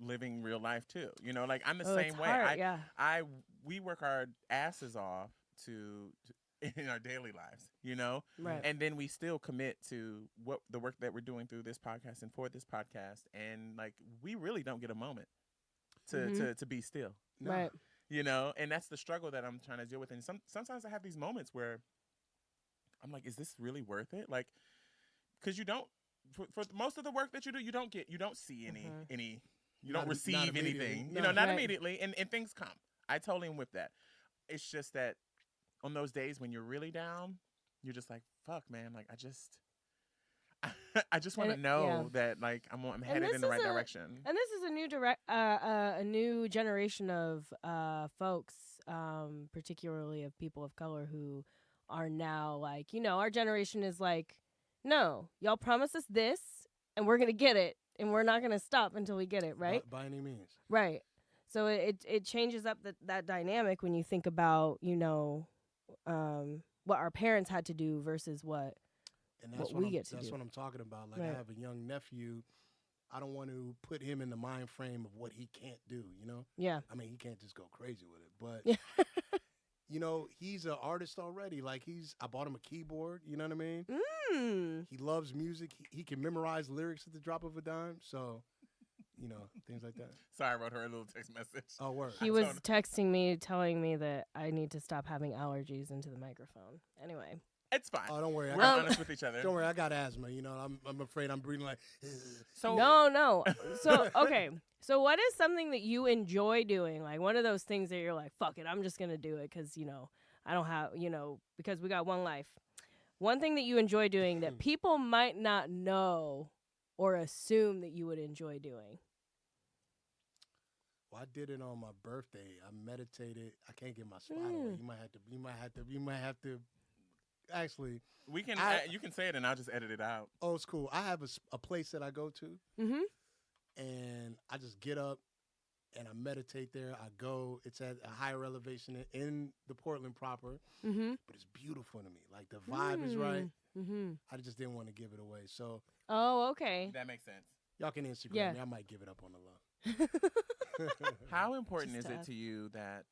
living real life too. Like I'm the Oh, same it's way. hard, We work our asses off to in our daily lives, Right. and then we still commit to what the work that we're doing through this podcast and for this podcast, and like we really don't get a moment to be still. No. Right. And that's the struggle that I'm trying to deal with. And sometimes I have these moments where I'm like, is this really worth it? Like, because you don't, for most of the work that you do, you don't see any, you don't receive anything, not Right. immediately. And things come. I totally am with that. It's just that on those days when you're really down, you're just like, fuck, man. Like, I just want to know that like I'm headed in the right direction. And this is a new generation of folks, particularly of people of color who are now like, our generation is like, no, y'all promised us this, and we're gonna get it, and we're not gonna stop until we get it, right? By any means. Right. So it changes up that dynamic when you think about what our parents had to do versus what we get to do. That's what I'm talking about. Like Right. I have a young nephew. I don't want to put him in the mind frame of what he can't do. Yeah. I mean, he can't just go crazy with it, but. Yeah. He's an artist already. Like I bought him a keyboard. You know what I mean? Mm. He loves music. He can memorize lyrics at the drop of a dime. So, things like that. Sorry, I wrote her a little text message. Oh, word. He was texting me, telling me that I need to stop having allergies into the microphone. Anyway. It's fine. Oh, don't worry. We're honest with each other. Don't worry. I got asthma. I'm afraid I'm breathing like. So No. So okay. So what is something that you enjoy doing? Like one of those things that you're like, fuck it, I'm just gonna do it because I don't have because we got one life. One thing that you enjoy doing that people might not know or assume that you would enjoy doing. Well, I did it on my birthday. I meditated. I can't get my spot away. You might have to. Actually, we can. You can say it, and I'll just edit it out. Oh, it's cool. I have a place that I go to, and I just get up and I meditate there. I go. It's at a higher elevation in the Portland proper, but it's beautiful to me. Like the vibe is right. I just didn't want to give it away. So. Oh, okay. That makes sense. Y'all can Instagram me. I might give it up on the low. How important is it to you that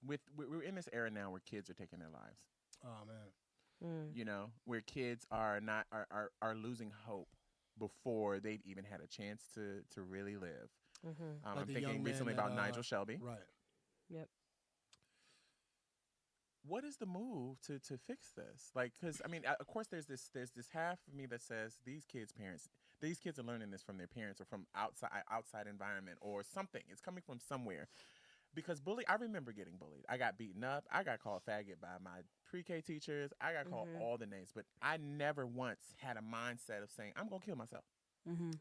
we're in this era now where kids are taking their lives? Oh man. Where kids are not are losing hope before they've even had a chance to really live. I'm thinking recently about Nigel Shelby. Right. Yep. What is the move to fix this? Like, because I mean, of course, there's this half of me that says these kids' are learning this from their parents or from outside environment or something. It's coming from somewhere. Because I remember getting bullied. I got beaten up. I got called faggot by my pre-K teachers. I got called all the names, but I never once had a mindset of saying I'm gonna kill myself. And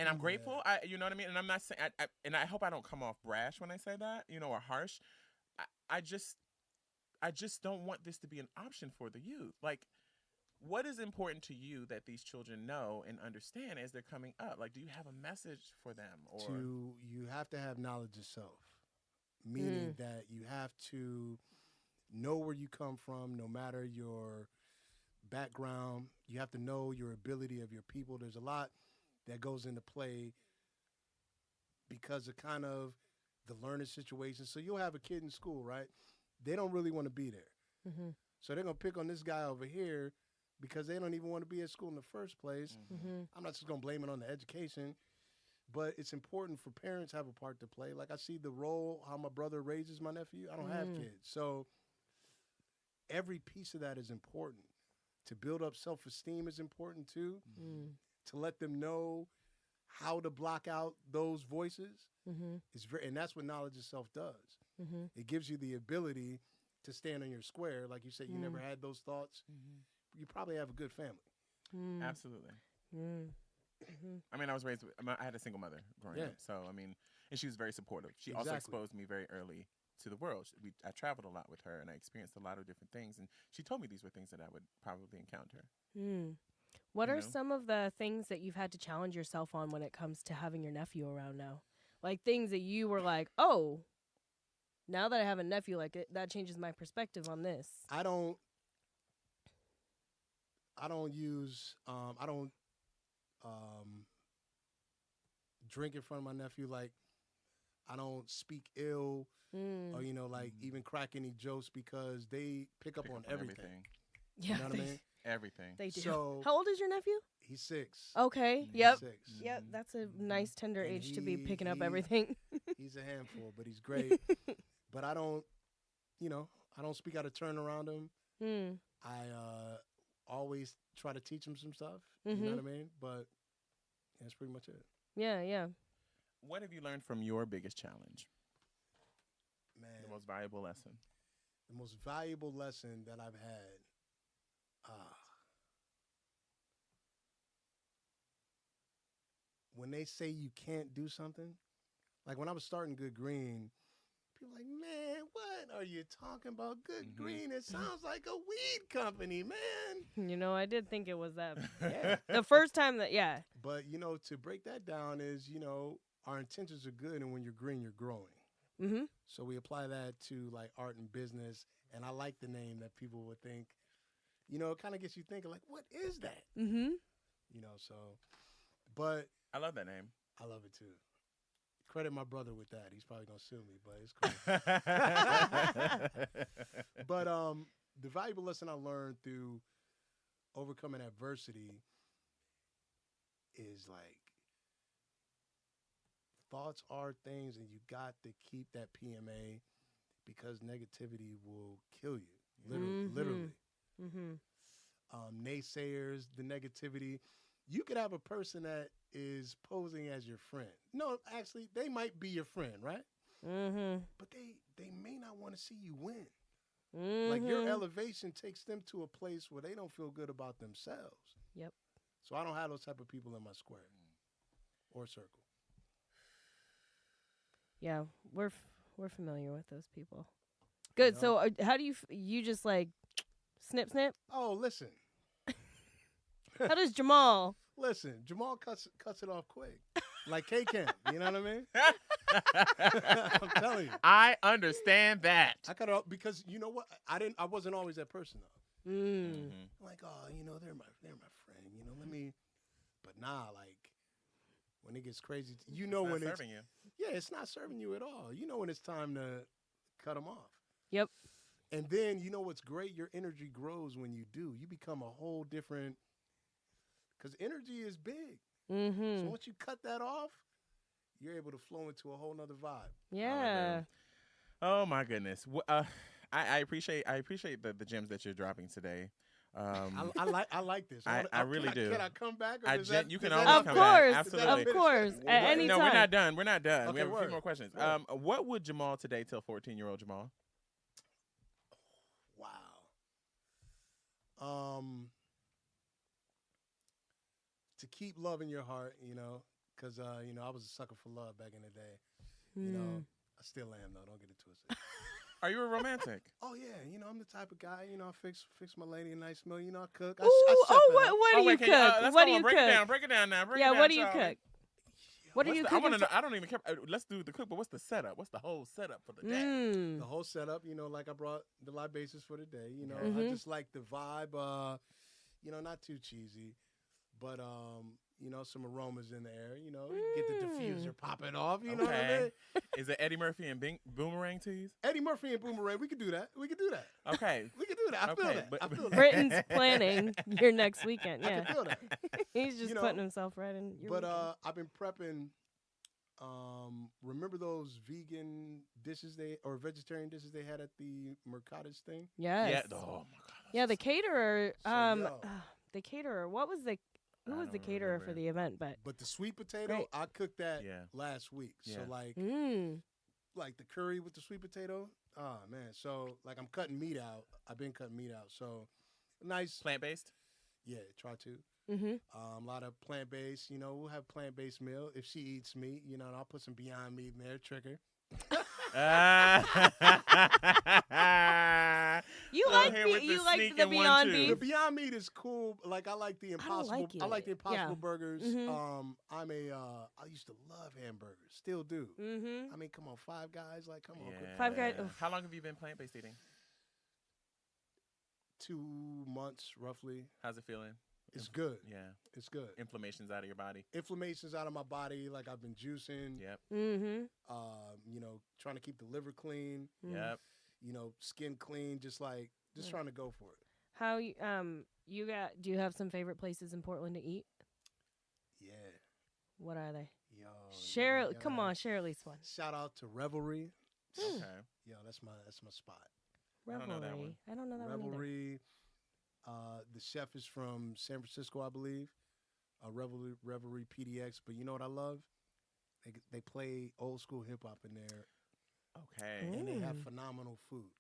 I'm grateful. You know what I mean. And I'm not saying. And I hope I don't come off brash when I say that. Or harsh. I just don't want this to be an option for the youth. Like, what is important to you that these children know and understand as they're coming up? Like, do you have a message for them? Or you have to have knowledge of self, meaning that you have to know where you come from, no matter your background. You have to know your ability of your people. There's a lot that goes into play because of kind of the learning situation. So you'll have a kid in school, right? They don't really want to be there. So they're going to pick on this guy over here because they don't even want to be at school in the first place. I'm not just going to blame it on the education, but it's important for parents to have a part to play. Like I see the role, how my brother raises my nephew. I don't have kids. So every piece of that is important. To build up self-esteem is important too. To let them know how to block out those voices is and that's what knowledge of self does. It gives you the ability to stand on your square. Like you said, you never had those thoughts. You probably have a good family. Absolutely. I mean, I had a single mother growing up. So, I mean, and she was very supportive. She also exposed me very early to the world. I traveled a lot with her, and I experienced a lot of different things. And she told me these were things that I would probably encounter. What are some of the things that you've had to challenge yourself on when it comes to having your nephew around now? Like things that you were like, oh, now that I have a nephew, like that changes my perspective on this. I don't drink in front of my nephew. Like I don't speak ill or even crack any jokes because they pick up on everything. Yeah, you know what I mean? Everything. They do. So, how old is your nephew? He's 6. Okay. He's Yep. 6. Yep. That's a nice tender And age to be picking up everything. He's a handful, but he's great. But I don't speak out of turn around him. I always try to teach him some stuff. You know what I mean? But that's pretty much it. Yeah. What have you learned from your biggest challenge? Man, The most valuable lesson. The most valuable lesson that I've had. When they say you can't do something, like when I was starting Good Green, People like, man, what are you talking about? Good Mm-hmm. Green. It sounds like a weed company, man. You know, I did think it was them. Yeah. The first time that, yeah. But, you know, to break that down is, you know, our intentions are good, and when you're green, you're growing. Mm-hmm. So we apply that to like art and business, and I like the name that people would think, you know, it kind of gets you thinking like, what is that? Mm-hmm. You know, so, but I love that name. I love it too. Credit my brother with that. He's probably gonna sue me, but it's cool. But the valuable lesson I learned through overcoming adversity is like thoughts are things, and you got to keep that PMA because negativity will kill you. Literally. Mm-hmm. Naysayers, the negativity. You could have a person that is posing as your friend. No, actually, they might be your friend, right? Mm-hmm. But they may not want to see you win. Mm-hmm. Like your elevation takes them to a place where they don't feel good about themselves. Yep. So I don't have those type of people in my square or circle. Yeah, we're familiar with those people. Good. You know? So how do you just like snip snip? Oh, listen. How does Jamaal? Listen, Jamaal cuts it off quick. Like K-Camp, you know what I mean? I'm telling you. I understand that. I cut it off because you know what? I wasn't always that person though. Mm. Like, oh, you know, they're my friend. You know, let me. But nah, like when it gets crazy, you know It's when not it's serving you. yeah, it's not serving you at all. You know when it's time to cut them off. Yep. And then you know what's great? Your energy grows when you do. You become a whole different. Because energy is big. Mm-hmm. So once you cut that off, you're able to flow into a whole nother vibe. Yeah. Oh my goodness. I appreciate the gems that you're dropping today. I like this. I really do. Can I come back? Or You can is always that Of come it? back. course. Absolutely. Of course. At any No, time. we're not done. We're not done. Okay, we have a few word. more questions. Word. What would Jamaal today tell 14-year-old Jamaal? Wow. To keep love in your heart, you know, because, you know, I was a sucker for love back in the day. You know, I still am, though. Don't get it twisted. Are you a romantic? Oh, yeah. You know, I'm the type of guy, you know, I fix my lady a nice meal. You know, I cook. Ooh, what do you wait, cook? What do you break cook? it down. Break it down now. Yeah, what do you Charlie. cook? What are you I cooking? want to know. I don't even care. Let's do the cook, but what's the setup? What's the whole setup for the day? The whole setup, you know, like I brought the libations for the day. You know, Mhm. I just like the vibe, you know, not too cheesy, but, you know, some aromas in the air. You know, you get the diffuser popping off. You know what I mean? Is it Eddie Murphy and Boomerang teas? Eddie Murphy and Boomerang, we could do that. We could do that. Okay. We could do that. I feel Okay, that. but- I feel that. Britain's planning your next weekend. I Yeah. can feel that. He's just You know, putting himself right in your But weekend. I've been prepping. Remember those vegan dishes or vegetarian dishes they had at the Mercatus thing? Yes. Yeah. Oh my God. Yeah, the caterer. So, yo. The caterer. Who was the don't caterer for remember. the event? But But the sweet potato, Great. I cooked that Yeah. last week. So Yeah. like the curry with the sweet potato. Oh man. So like I'm cutting meat out. I've been cutting meat out. So nice. Plant-based? Yeah, try to. Mm-hmm. A lot of plant-based. You know, we'll have plant-based meal. If she eats meat, you know, and I'll put some Beyond Meat in there, trick her. You Go like ahead with the the sneaking one, Beyond too. The Beef? Beyond Meat is cool. Like I like the Impossible. like I like the it. Impossible Yeah. burgers. Mhm. I used to love hamburgers. Still do. Mm-hmm. I mean, come on, Five Guys. Like, come on. Yeah. Five Guys- oof. How long have you been plant-based eating? 2 months roughly. How's it feeling? It's good. Yeah. It's good. Inflammation's out of your body. Inflammation's out of my body. Like I've been juicing. Yep. Mm-hmm. You know, trying to keep the liver clean. Yep. You know, skin clean. Just trying to go for it. How you do you have some favorite places in Portland to eat? Yeah. What are they? Yo. Share yo, come on, share at least one. Shout out to Revelry. Okay. Yo, that's my spot. I don't know that Revelry. one. I don't know that one either. Revelry. The chef is from San Francisco, I believe. Revelry PDX. But you know what I love? They play old school hip hop in there, Okay. and they have Mm. phenomenal food.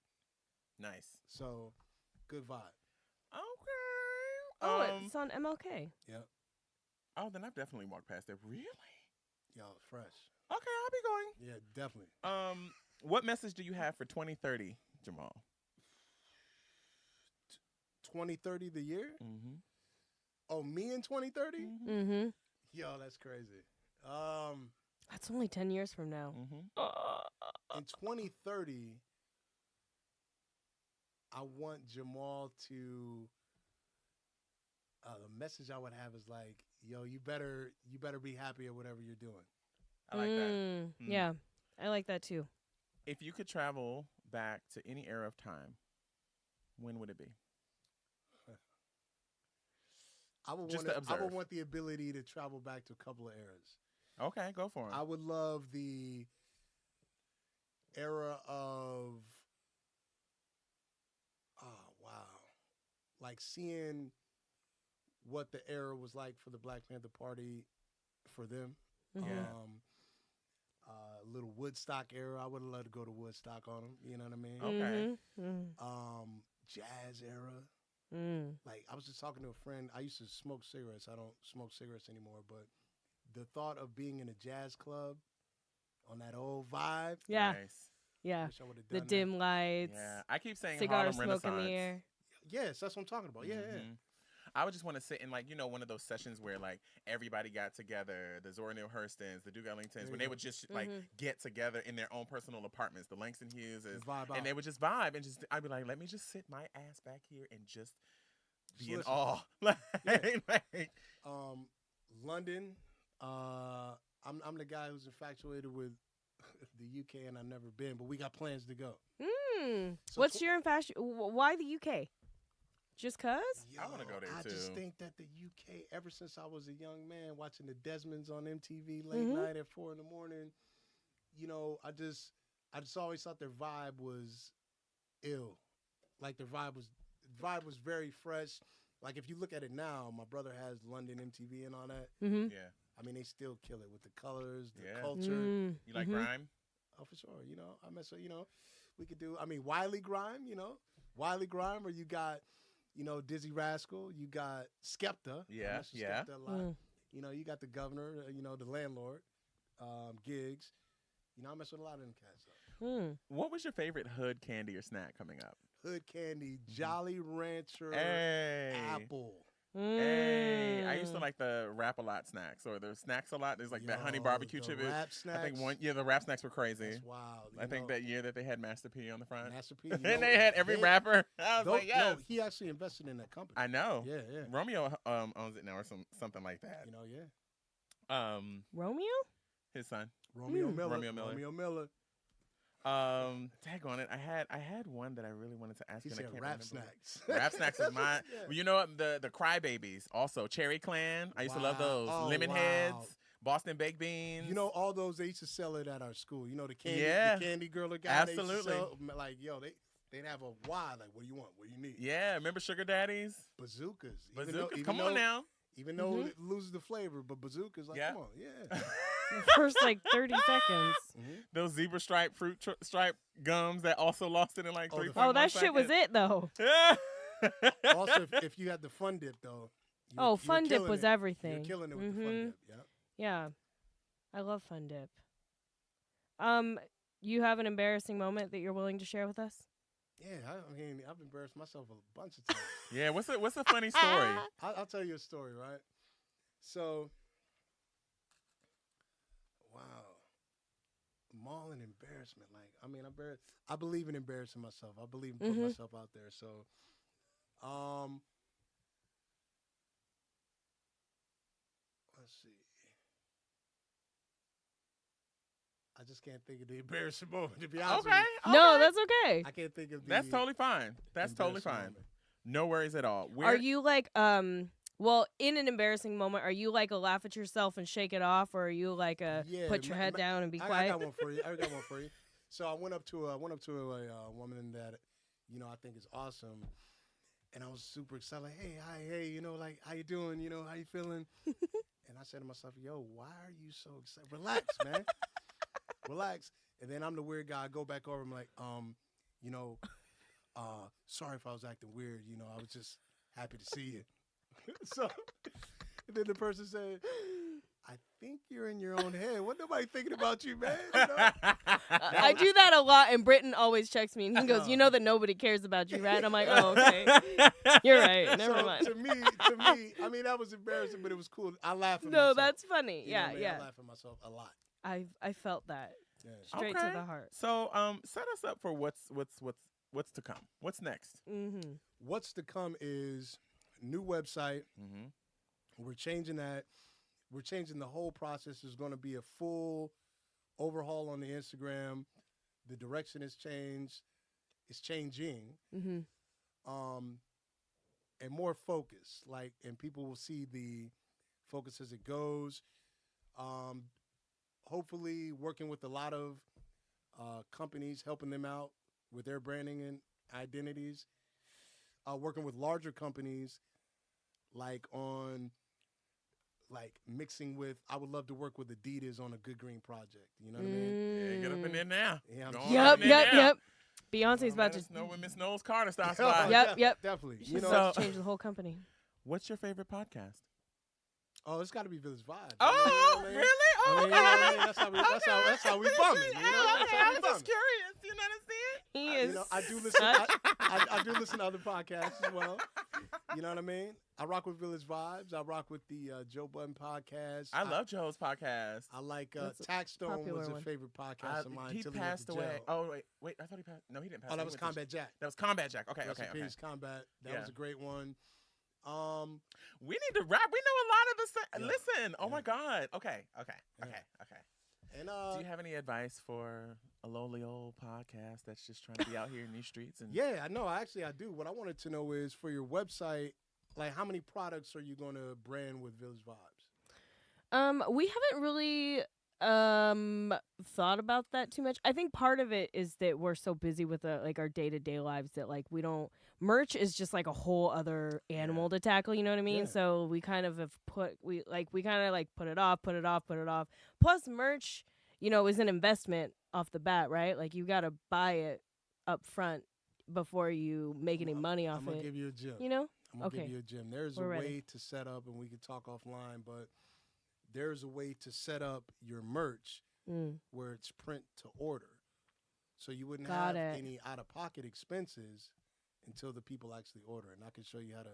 Nice. So, good vibe. Okay. Oh, it's on MLK. Yep. Oh, then I've definitely walked past it. Really? Yo, fresh. Okay, I'll be going. Yeah, definitely. What message do you have for 2030, Jamaal? 2030 the year? Mm-hmm. Oh, me in 2030? Mm-hmm. Yo, that's crazy. That's only 10 years from now. Mm-hmm. In 2030, I want Jamaal to. The message I would have is like, yo, you better be happy at whatever you're doing. I like that. Yeah, I like that too. If you could travel back to any era of time, when would it be? I would Just want to observe. I would want the ability to travel back to a couple of eras. Okay, go for it. I would love the era of, oh wow, like seeing what the era was like for the Black Panther Party, for them. Mhm. Yeah. Little Woodstock era. I would love to go to Woodstock on them. You know what I mean? Okay. Mhm. Jazz era. Mm. Like, I was just talking to a friend. I used to smoke cigarettes. I don't smoke cigarettes anymore, but the thought of being in a jazz club on that old vibe. Yeah. Nice. Yeah. Wish I would have The done dim lights. Yeah. I keep saying Cigar Harlem smoke Renaissance. in the air. that. Yes, that's what I'm talking about. Yeah, yeah. Mhm. I would just want to sit in, like, you know, one of those sessions where, like, everybody got together, the Zora Neale Hurstons, the Duke Ellingtons, when they would just, like, get together in their own personal apartments, the Langston Hugheses, and they would just vibe, and just, I'd be like, let me just sit my ass back here and just be in awe. Like, London. I'm the guy who's infatuated with the UK, and I've never been, but we got plans to go. So What's your infatuation? Why the UK? Just cause? Yo, I wanna go there, I too. just think that the UK, ever since I was a young man watching the Desmonds on MTV late night at 4 a.m, you know, I just always thought their vibe was ill. Like their vibe was very fresh. Like if you look at it now, my brother has London MTV and all that. Mm-hmm. yeah. I mean, they still kill it with the colors, the Yeah. culture. You like grime? Oh, for sure. You know, I mess with, you know, we could do, I mean, Wiley Grime, you know, Wiley Grime, or you got, you know, Dizzy Rascal, you got Skepta. Yeah, I mess with yeah. Skepta a lot. You know, you got the governor, you know, the landlord, Gigs. You know, I mess with a lot of them cats. So. What was your favorite hood candy or snack coming up? Hood candy, Jolly Rancher, Hey. apple. Hey, I used to like the Rap-A-Lot snacks or the snacks a lot. There's like the honey barbecue the chip. rap I think snacks? the rap snacks were crazy. That's wild. I think that year that they had Master P on the front. Master P. And they had every rapper. I was like, yes. No, he actually invested in that company. I know. Yeah, yeah. Romeo owns it now or something like that. You know, yeah. Romeo? His son. Romeo Miller. Romeo Miller. Romeo Miller. Tag on it. I had one that I really wanted to ask He you. said and I can't rap remember. snacks. Rap snacks is mine. Yeah. Well, you know what? The Crybabies also. Cherry Clan. I used to love those. Oh, Lemon wow. Heads. Boston Baked Beans. You know, all those, they used to sell it at our school. You know, the candy, Yeah. the candy girl guy. Absolutely. They used to sell, like, yo, they'd have a why, like, what do you want? What do you need? Yeah, remember Sugar Daddies? Bazookas. Bazookas, come on now. Even though it loses the flavor, but bazookas, like, Yeah. come on, yeah. The first like 30 seconds. Those zebra stripe fruit stripe gums that also lost it in like 3.1 Oh, that shit was it though. Yeah. Also, if you had the Fun Dip, though. Fun Dip was You're everything. killing it with the Fun Dip, yeah. Yeah. I love Fun Dip. You have an embarrassing moment that you're willing to share with us? Yeah, I mean, I've embarrassed myself a bunch of times. Yeah, what's a funny story? I'll tell you a story, right? So, wow. Mall and embarrassment. Like, I mean, I believe in embarrassing myself. I believe in putting myself out there. So, let's see. I just can't think of the embarrassing moment, to be honest with Okay. you. No, that's okay. I can't think of the That's totally fine. That's totally embarrassing fine. moment. No worries at all. Are you like well, in an embarrassing moment, are you like a laugh at yourself and shake it off, or are you like a put your head down and be quiet? I got one for you. I got one for you. So I went up to a woman that, you know, I think is awesome, and I was super excited. Like, hey, you know, like, how you doing? You know, how you feeling? And I said to myself, yo, why are you so excited? Relax, man. Relax. And then I'm the weird guy. I go back over. I'm like, you know, sorry if I was acting weird. You know, I was just happy to see you. So, and then the person said, I think you're in your own head. What nobody thinking about you, man? You know? I do that a lot, and Britton always checks me, and he goes, "You know that nobody cares about you, right?" And I'm like, "Oh, okay, you're right. Never mind." To me, I mean, that was embarrassing, but it was cool. I laugh at No, myself. that's funny. You know Yeah, what I mean? yeah. I laugh at myself a lot. I felt that Yeah. straight to the heart. So, set us up for what's to come. What's next? Mm-hmm. What's to come is new website. Mm-hmm. We're changing that. We're changing the whole process. There's going to be a full overhaul on the Instagram. The direction has changed. It's changing. Mm-hmm. And more focus. And people will see the focus as it goes. Hopefully working with a lot of companies, helping them out with their branding and identities. Working with larger companies, mixing with. I would love to work with Adidas on a Good Green project. You know what I mean? Yeah, get up in there now. Yeah, Yep. Beyonce's about to know when Miss Knowles Carter starts by. Yep. Definitely. She's about to change the whole company. What's your favorite podcast? Oh, it's got to be Village Vibes. Oh, really? Oh, I mean, you know what I mean? That's how we bumming. You know? That's how I we was just curious. You know what I'm saying? He is. You know, I do listen. I do listen to other podcasts as well. You know what I mean? I rock with Village Vibes. I rock with the Joe Budden podcast. I love Joe's podcast. I like That's a Taxstone was a one. favorite podcast of mine. He till passed went to away. jail. Oh wait, I thought he passed. No, he didn't pass. Oh, away. that was Combat Jack. That was Combat Jack. Okay, Rest okay, in okay. peace, Combat. That Yeah. was a great one. We need to rap. We know a lot of the. Yeah. Listen. Oh Yeah. my God. Okay. Yeah. And Do you have any advice for a lowly old podcast that's just trying to be out here in these streets? And yeah, I know. Actually, I do. What I wanted to know is for your website, how many products are you going to brand with Village Vibes? We haven't really thought about that too much. I think part of it is that we're so busy with our day-to-day lives that we don't. Merch is just a whole other animal to tackle, you know what I mean? Yeah. So we kind of have put it off. Plus merch, is an investment off the bat, right? You got to buy it up front before you make any money off I'm going it. to give you a gym. You know? I'm going to Okay. give you a gym. There's We're a ready. way to set up, and we can talk offline, but there's a way to set up your merch where it's print to order. So you wouldn't Got have it. any out-of-pocket expenses until the people actually order. And I can show you how to.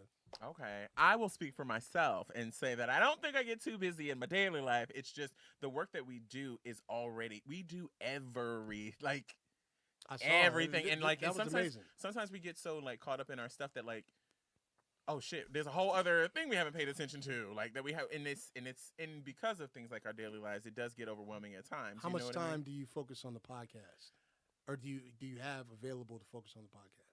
Okay, I will speak for myself and say that I don't think I get too busy in my daily life. It's just the work that we do is already. We do I saw everything, it. and That was amazing. sometimes we get so caught up in our stuff that oh shit, there's a whole other thing we haven't paid attention to, that we have in this, and because of things like our daily lives, it does get overwhelming at times. How you much know what I mean? time do you focus on the podcast, or do you have available to focus on the podcast?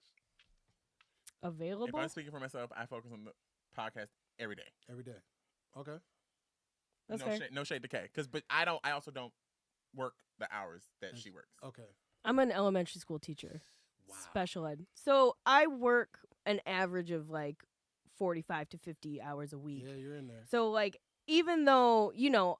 Available? If I'm speaking for myself, I focus on the podcast every day. Every day. Okay. That's no fair. shade, no shade to Kay, but I also don't work the hours that she works. Okay. I'm an elementary school teacher. Wow. Special ed. So I work an average of 45 to 50 hours a week. Yeah, you're in there. So even though,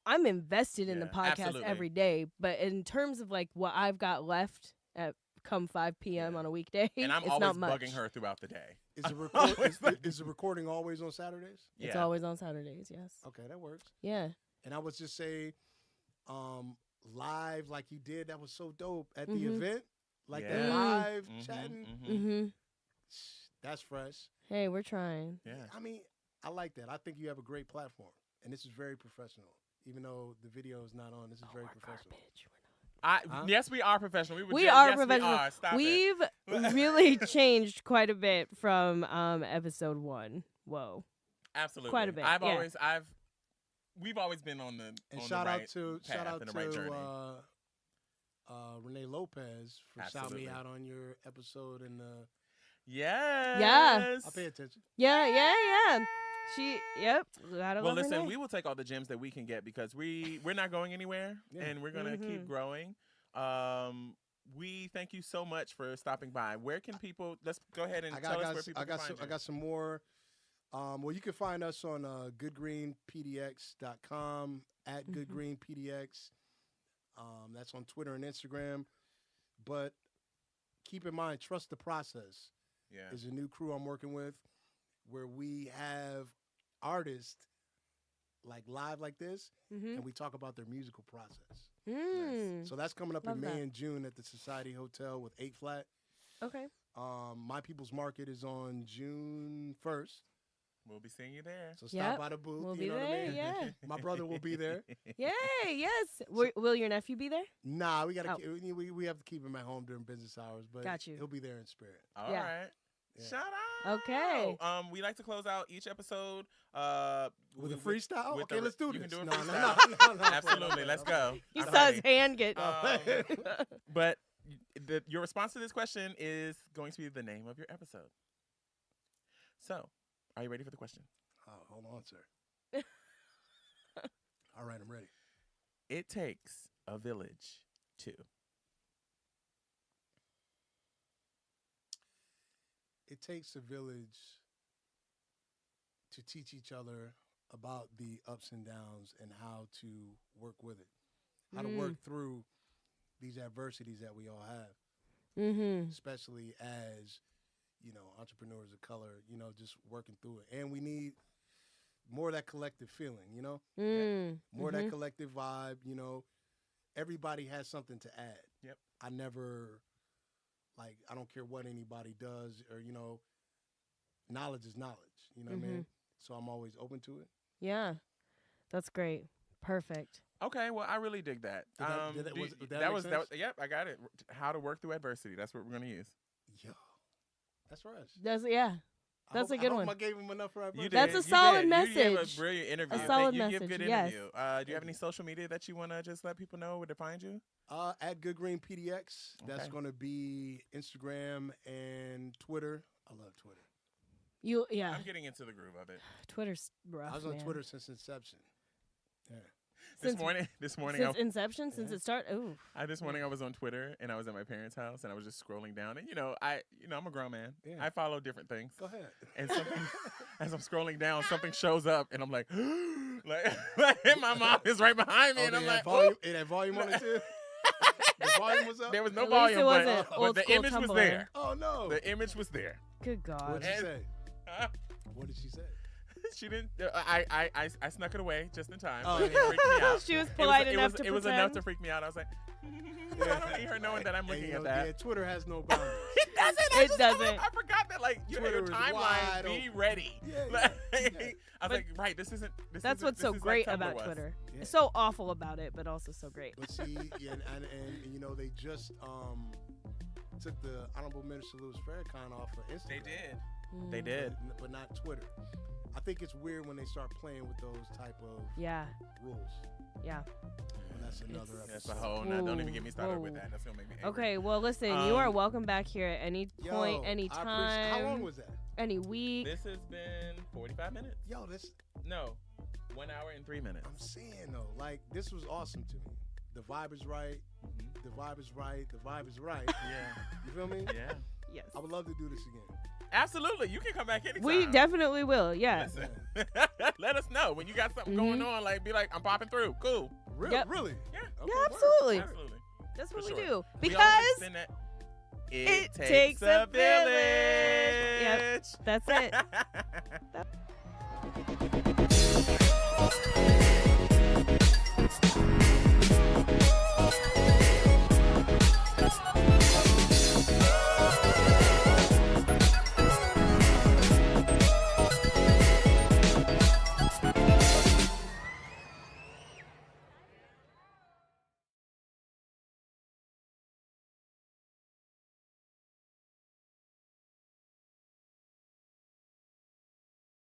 I'm invested in the Yeah, podcast absolutely. every day, but in terms of what I've got left at come 5 p.m. Yeah. on a weekday, And I'm it's always not much. bugging her throughout the day. Is the, Always is the recording always on Saturdays? It's Yeah. always on Saturdays, yes. Okay, that works. Yeah. And I would just say, live like you did, that was so dope at the Mhm. event. That Yeah. live Mhm, chatting, mhm. Mm-hmm. that's fresh. Hey, we're trying. Yeah. I mean, I like that. I think you have a great platform, and this is very professional. Even though the video is not on, this is very We're professional. garbage. Huh? Yes, we are professional. We are yes, professional. We are. Stop it. We've really changed quite a bit from episode 1. Whoa. Absolutely. quite a bit, yeah. We've always been on the And on shout the out right to path and the right journey. Renee Lopez for shouting Absolutely. me out on your episode, and Yes. I pay attention. Yeah. Yep. Gotta Well, love listen, Renee. we will take all the gems that we can get because we're not going anywhere, Yeah. and we're gonna keep Mhm. growing. We thank you so much for stopping by. Where can people? Let's go ahead and tell us where people can find you. I got some more. Well, you can find us on goodgreenpdx.com at Mhm. goodgreenpdx. That's on Twitter and Instagram. But keep in mind, Trust the Process Yeah. is a new crew I'm working with, where we have artists like live like this, Mm-hmm. and we talk about their musical process. Mm. So that's coming up Love in that. May and June at the Society Hotel with 8 Flat. Okay. My People's Market is on June 1st. We'll be seeing you there. So Yep. stop by the booth. We'll you be know there. what I mean? Yeah. My brother will be there. Yay! Yes. Will your nephew be there? Nah, we gotta. Oh. We have to keep him at home during business hours, but Got you. he'll be there in spirit. All Yeah. right. Yeah. Shout out. Okay. We like to close out each episode With a freestyle? with Okay, let's do You this. can do a No, freestyle. no. Absolutely. Let's go. You I'm saw ready. his hand get. But your response to this question is going to be the name of your episode. So, are you ready for the question? Oh, hold on, sir. All right, I'm ready. It takes a village to. It takes a village to teach each other about the ups and downs and how to work with it, how to work through these adversities that we all have, Mm-hmm. especially as, entrepreneurs of color, just working through it. And we need more of that collective feeling, more of that collective vibe, everybody has something to add. Yep. I never, I don't care what anybody does or, knowledge is knowledge, you know what I mean? So I'm always open to it. Yeah. That's great. Perfect. Okay, well, I really dig that. Did that make that was sense? yep, I got it. How to work through adversity. That's what we're gonna use. Yo, that's Rush. That's I a good hope one. I gave him enough for You That's did, a you solid did. You gave message. a brilliant interview. A solid you message, give good yes. interview. Do you have any social media that you want to just let people know where to find you? At GOODGREEN PDX. That's Okay. going to be Instagram and Twitter. I love Twitter. Yeah. I'm getting into the groove of it. Twitter's rough. I was on man. Twitter since inception. Yeah. This morning, Since inception, since it started. Ooh. this morning I was on Twitter and I was at my parents' house and I was just scrolling down and I'm a grown man. Yeah. I follow different things. Go ahead. And something, as I'm scrolling down, something shows up and I'm like, and my mom is right behind me and I'm like, volume, that volume on it too? The volume was up? there was no At least volume, it wasn't but old the school image was Tumblr. there. Oh, no. The image was there. Good God. What did she And- say? Huh? What did she say? She didn't. I snuck it away just in time. Oh, but it yeah. freaked me out. She was It was- polite it enough was, to It was pretend. enough to freak me out. I was like, I don't need her knowing that I'm looking And, at that. Yeah, Twitter has no boundaries. It doesn't. It doesn't. I forgot that. Like your Twitter is timeline. wide Be open. ready. Yeah, Like, yeah. I was But like, right. This isn't. This That's isn't- what's so this is great like Tumblr about was. Twitter. Yeah. It's so awful about it, but also so great. But see, and they just took the Honorable Minister Louis Farrakhan off of Instagram. They did. Mm. They did. But not Twitter. I think it's weird when they start playing with those type of Yeah. rules. Yeah. And that's another That's episode. a whole. No, don't even get me started Whoa. with that. That's gonna make me angry. Okay. Well, listen. You are welcome back here at any Yo, point, any I appreciate- time, How long was that? any week. This has been 45 minutes. Yo, this No, 1 hour and 3 minutes. I'm saying though, like this was awesome to me. The vibe is right. The vibe is right. The vibe is right. Yeah. You feel me? Yes. Yeah. I would love to do this again. Absolutely. You can come back anytime. We definitely will. Yeah. Listen. Let us know when you got something going on. Like, be like, I'm popping through. Cool. Yep. Really? Yeah. Okay, Yeah, word. absolutely. Absolutely. That's For what sure. we do. We always Because extend that. it takes a village. that's it. Yep.